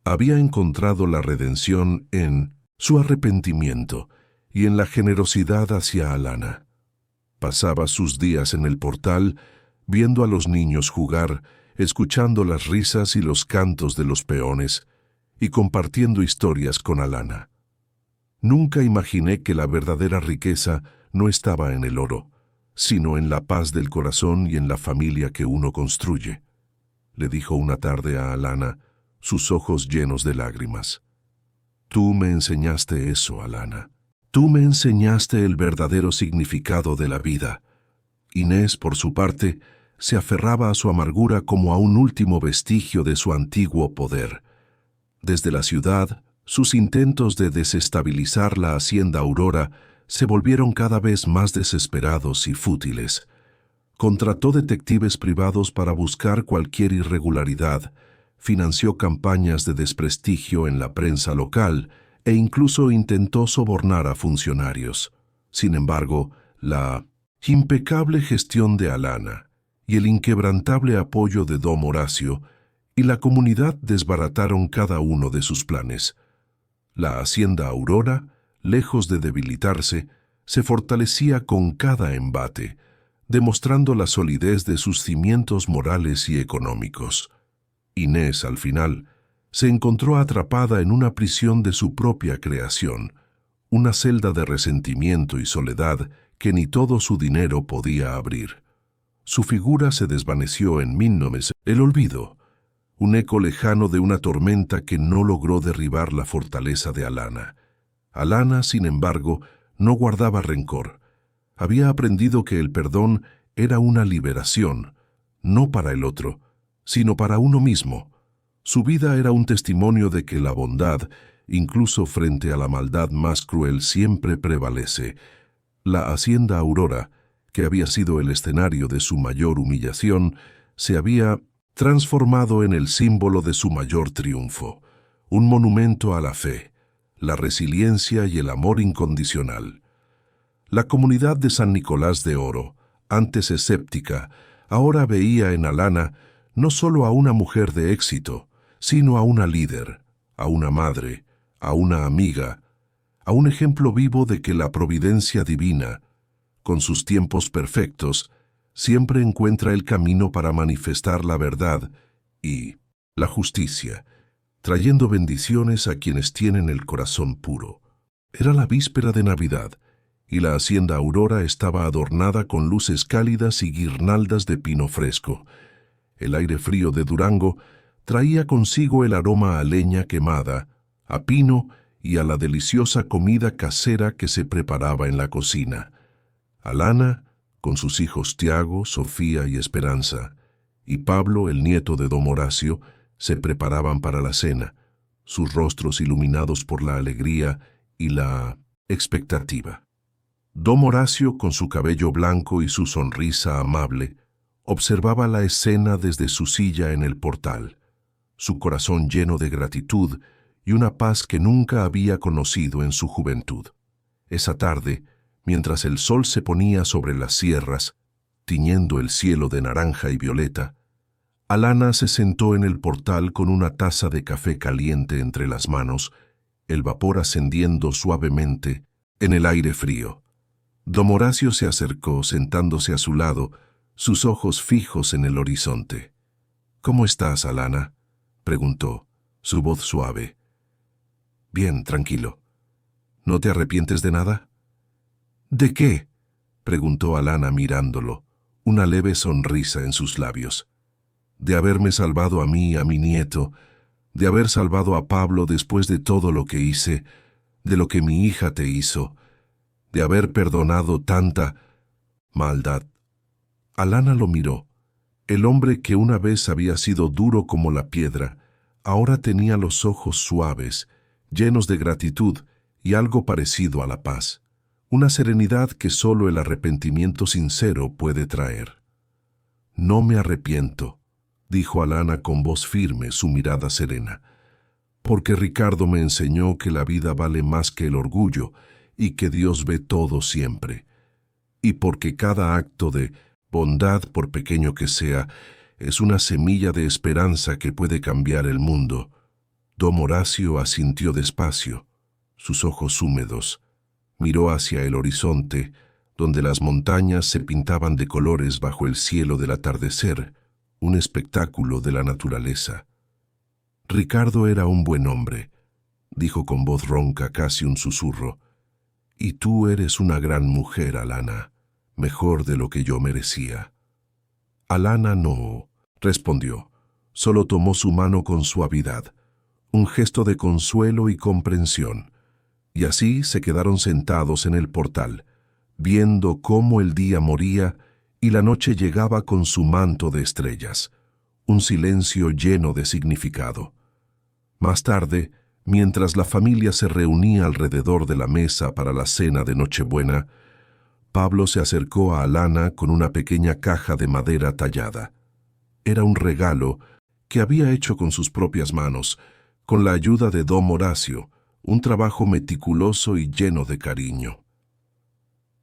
Speaker 1: Había encontrado la redención en su arrepentimiento y en la generosidad hacia Alana. Pasaba sus días en el portal, viendo a los niños jugar, escuchando las risas y los cantos de los peones, y compartiendo historias con Alana. Nunca imaginé que la verdadera riqueza no estaba en el oro, sino en la paz del corazón y en la familia que uno construye, le dijo una tarde a Alana, sus ojos llenos de lágrimas. Tú me enseñaste eso, Alana. Tú me enseñaste el verdadero significado de la vida. Inés, por su parte, se aferraba a su amargura como a un último vestigio de su antiguo poder. Desde la ciudad, sus intentos de desestabilizar la hacienda Aurora se volvieron cada vez más desesperados y fútiles. Contrató detectives privados para buscar cualquier irregularidad, financió campañas de desprestigio en la prensa local e incluso intentó sobornar a funcionarios. Sin embargo, la impecable gestión de Alana y el inquebrantable apoyo de don Horacio y la comunidad desbarataron cada uno de sus planes. La hacienda Aurora, lejos de debilitarse, se fortalecía con cada embate, demostrando la solidez de sus cimientos morales y económicos. Inés, al final, se encontró atrapada en una prisión de su propia creación, una celda de resentimiento y soledad que ni todo su dinero podía abrir. Su figura se desvaneció en 1900, el olvido, un eco lejano de una tormenta que no logró derribar la fortaleza de Alana. Alana, sin embargo, no guardaba rencor. Había aprendido que el perdón era una liberación, no para el otro, sino para uno mismo. Su vida era un testimonio de que la bondad, incluso frente a la maldad más cruel, siempre prevalece. La hacienda Aurora, que había sido el escenario de su mayor humillación, se había transformado en el símbolo de su mayor triunfo, un monumento a la fe, la resiliencia y el amor incondicional. La comunidad de San Nicolás de Oro, antes escéptica, ahora veía en Alana no solo a una mujer de éxito, sino a una líder, a una madre, a una amiga, a un ejemplo vivo de que la providencia divina, con sus tiempos perfectos, siempre encuentra el camino para manifestar la verdad y la justicia, trayendo bendiciones a quienes tienen el corazón puro. Era la víspera de Navidad, y la hacienda Aurora estaba adornada con luces cálidas y guirnaldas de pino fresco. El aire frío de Durango traía consigo el aroma a leña quemada, a pino y a la deliciosa comida casera que se preparaba en la cocina. Alana, con sus hijos Tiago, Sofía y Esperanza, y Pablo, el nieto de don Horacio, se preparaban para la cena, sus rostros iluminados por la alegría y la expectativa. Don Horacio, con su cabello blanco y su sonrisa amable, observaba la escena desde su silla en el portal, su corazón lleno de gratitud y una paz que nunca había conocido en su juventud. Esa tarde, mientras el sol se ponía sobre las sierras, tiñendo el cielo de naranja y violeta, Alana se sentó en el portal con una taza de café caliente entre las manos, el vapor ascendiendo suavemente en el aire frío. Don Horacio se acercó, sentándose a su lado, sus ojos fijos en el horizonte. «¿Cómo estás, Alana?», preguntó, su voz suave. «Bien, tranquilo. ¿No te arrepientes de nada?». «¿De qué?», preguntó Alana mirándolo, una leve sonrisa en sus labios. «De haberme salvado a mí y a mi nieto, de haber salvado a Pablo después de todo lo que hice, de lo que mi hija te hizo, de haber perdonado tanta maldad». Alana lo miró. El hombre que una vez había sido duro como la piedra, ahora tenía los ojos suaves, llenos de gratitud y algo parecido a la paz, una serenidad que solo el arrepentimiento sincero puede traer. «No me arrepiento», dijo Alana con voz firme, su mirada serena, «porque Ricardo me enseñó que la vida vale más que el orgullo y que Dios ve todo siempre, y porque cada acto de bondad, por pequeño que sea, es una semilla de esperanza que puede cambiar el mundo». Don Horacio asintió despacio, sus ojos húmedos. Miró hacia el horizonte, donde las montañas se pintaban de colores bajo el cielo del atardecer, un espectáculo de la naturaleza. Ricardo era un buen hombre, dijo con voz ronca, casi un susurro. Y tú eres una gran mujer, Alana, mejor de lo que yo merecía. Alana no, respondió, solo tomó su mano con suavidad, un gesto de consuelo y comprensión, y así se quedaron sentados en el portal, viendo cómo el día moría y la noche llegaba con su manto de estrellas, un silencio lleno de significado. Más tarde, mientras la familia se reunía alrededor de la mesa para la cena de Nochebuena, Pablo se acercó a Alana con una pequeña caja de madera tallada. Era un regalo que había hecho con sus propias manos, con la ayuda de Don Horacio, un trabajo meticuloso y lleno de cariño.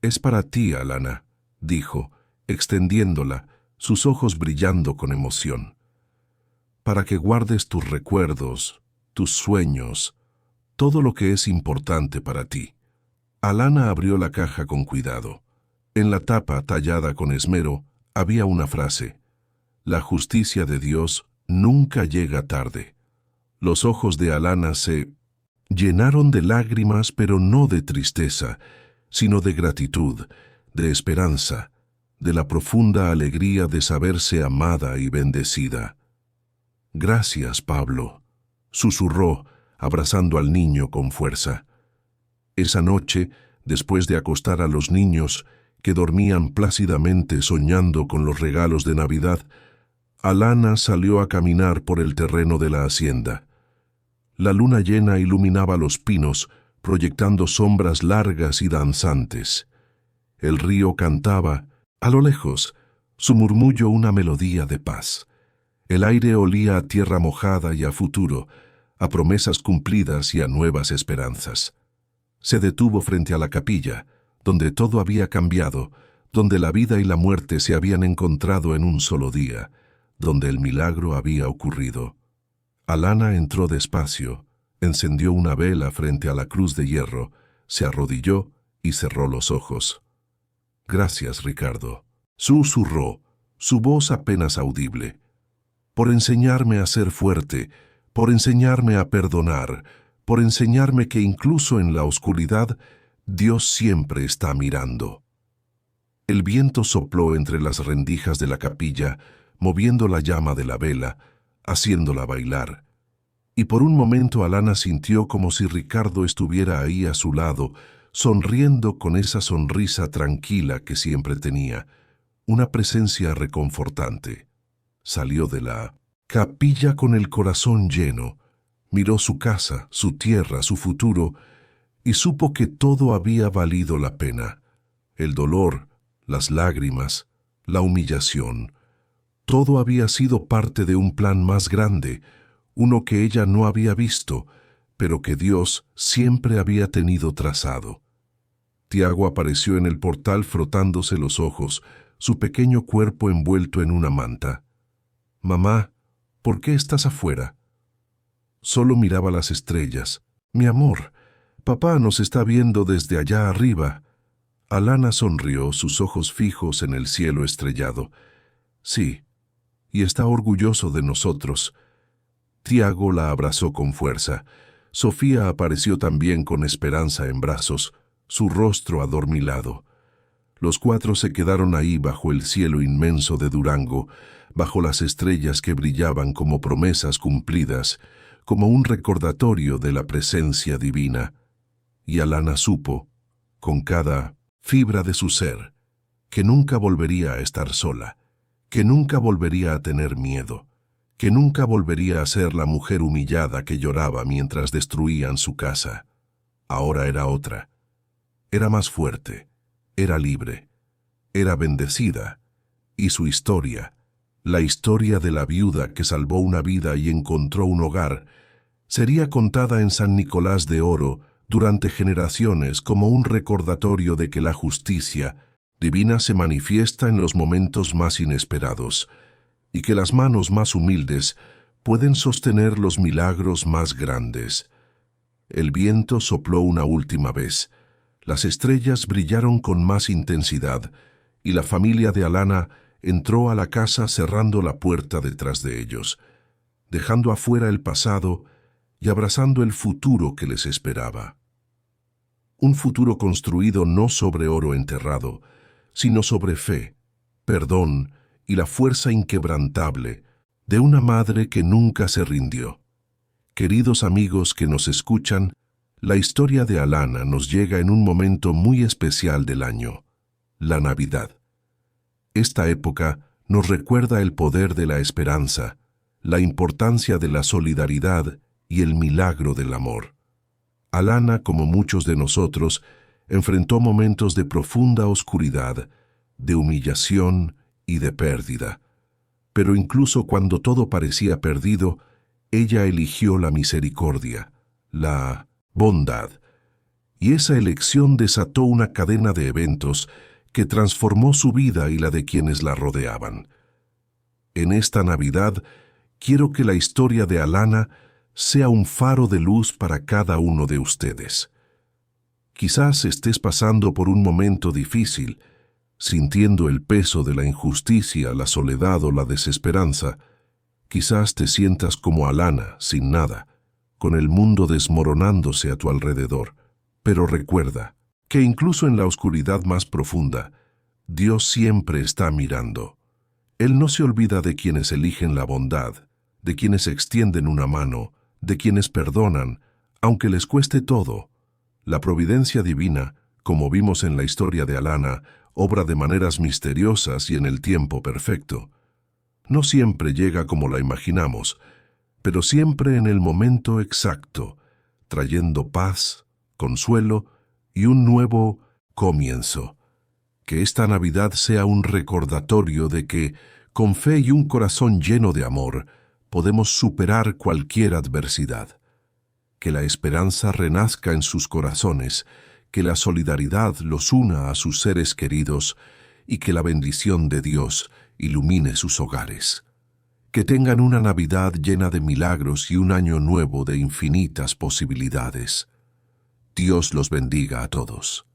Speaker 1: «Es para ti, Alana», dijo, extendiéndola, sus ojos brillando con emoción. «Para que guardes tus recuerdos, tus sueños, todo lo que es importante para ti». Alana abrió la caja con cuidado. En la tapa, tallada con esmero, había una frase: «La justicia de Dios nunca llega tarde». Los ojos de Alana se llenaron de lágrimas, pero no de tristeza, sino de gratitud, de esperanza, de la profunda alegría de saberse amada y bendecida. «Gracias, Pablo», susurró, abrazando al niño con fuerza. Esa noche, después de acostar a los niños, que dormían plácidamente soñando con los regalos de Navidad, Alana salió a caminar por el terreno de la hacienda. La luna llena iluminaba los pinos, proyectando sombras largas y danzantes. El río cantaba, a lo lejos, su murmullo una melodía de paz. El aire olía a tierra mojada y a futuro, a promesas cumplidas y a nuevas esperanzas. Se detuvo frente a la capilla, donde todo había cambiado, donde la vida y la muerte se habían encontrado en un solo día, donde el milagro había ocurrido. Alana entró despacio, encendió una vela frente a la cruz de hierro, se arrodilló y cerró los ojos. «Gracias, Ricardo», susurró, su voz apenas audible, «por enseñarme a ser fuerte, por enseñarme a perdonar, por enseñarme que incluso en la oscuridad Dios siempre está mirando». El viento sopló entre las rendijas de la capilla, moviendo la llama de la vela, haciéndola bailar. Y por un momento Alana sintió como si Ricardo estuviera ahí a su lado, sonriendo con esa sonrisa tranquila que siempre tenía, una presencia reconfortante. Salió de la capilla con el corazón lleno, miró su casa, su tierra, su futuro, y supo que todo había valido la pena. El dolor, las lágrimas, la humillación, todo había sido parte de un plan más grande, uno que ella no había visto, pero que Dios siempre había tenido trazado. Tiago apareció en el portal frotándose los ojos, su pequeño cuerpo envuelto en una manta. «Mamá, ¿por qué estás afuera?» Solo miraba las estrellas. «Mi amor, papá nos está viendo desde allá arriba». Alana sonrió, sus ojos fijos en el cielo estrellado. «Sí, y está orgulloso de nosotros». Tiago la abrazó con fuerza. Sofía apareció también con Esperanza en brazos, su rostro adormilado. Los cuatro se quedaron ahí bajo el cielo inmenso de Durango, bajo las estrellas que brillaban como promesas cumplidas, como un recordatorio de la presencia divina. Y Alana supo, con cada fibra de su ser, que nunca volvería a estar sola, que nunca volvería a tener miedo, que nunca volvería a ser la mujer humillada que lloraba mientras destruían su casa. Ahora era otra. Era más fuerte, era libre, era bendecida, y su historia, la historia de la viuda que salvó una vida y encontró un hogar, sería contada en San Nicolás de Oro durante generaciones como un recordatorio de que la justicia divina se manifiesta en los momentos más inesperados, y que las manos más humildes pueden sostener los milagros más grandes. El viento sopló una última vez, las estrellas brillaron con más intensidad, y la familia de Alana entró a la casa cerrando la puerta detrás de ellos, dejando afuera el pasado y abrazando el futuro que les esperaba. Un futuro construido no sobre oro enterrado, sino sobre fe, perdón y la fuerza inquebrantable de una madre que nunca se rindió. Queridos amigos que nos escuchan, la historia de Alana nos llega en un momento muy especial del año, la Navidad. Esta época nos recuerda el poder de la esperanza, la importancia de la solidaridad y el milagro del amor. Alana, como muchos de nosotros, enfrentó momentos de profunda oscuridad, de humillación y de pérdida. Pero incluso cuando todo parecía perdido, ella eligió la misericordia, la bondad. Y esa elección desató una cadena de eventos que transformó su vida y la de quienes la rodeaban. En esta Navidad, quiero que la historia de Alana sea un faro de luz para cada uno de ustedes. Quizás estés pasando por un momento difícil, sintiendo el peso de la injusticia, la soledad o la desesperanza. Quizás te sientas como Alana, sin nada, con el mundo desmoronándose a tu alrededor. Pero recuerda que incluso en la oscuridad más profunda, Dios siempre está mirando. Él no se olvida de quienes eligen la bondad, de quienes extienden una mano, de quienes perdonan, aunque les cueste todo. La providencia divina, como vimos en la historia de Alana, obra de maneras misteriosas y en el tiempo perfecto. No siempre llega como la imaginamos, pero siempre en el momento exacto, trayendo paz, consuelo y un nuevo comienzo. Que esta Navidad sea un recordatorio de que, con fe y un corazón lleno de amor, podemos superar cualquier adversidad. Que la esperanza renazca en sus corazones, que la solidaridad los una a sus seres queridos y que la bendición de Dios ilumine sus hogares. Que tengan una Navidad llena de milagros y un año nuevo de infinitas posibilidades. Dios los bendiga a todos.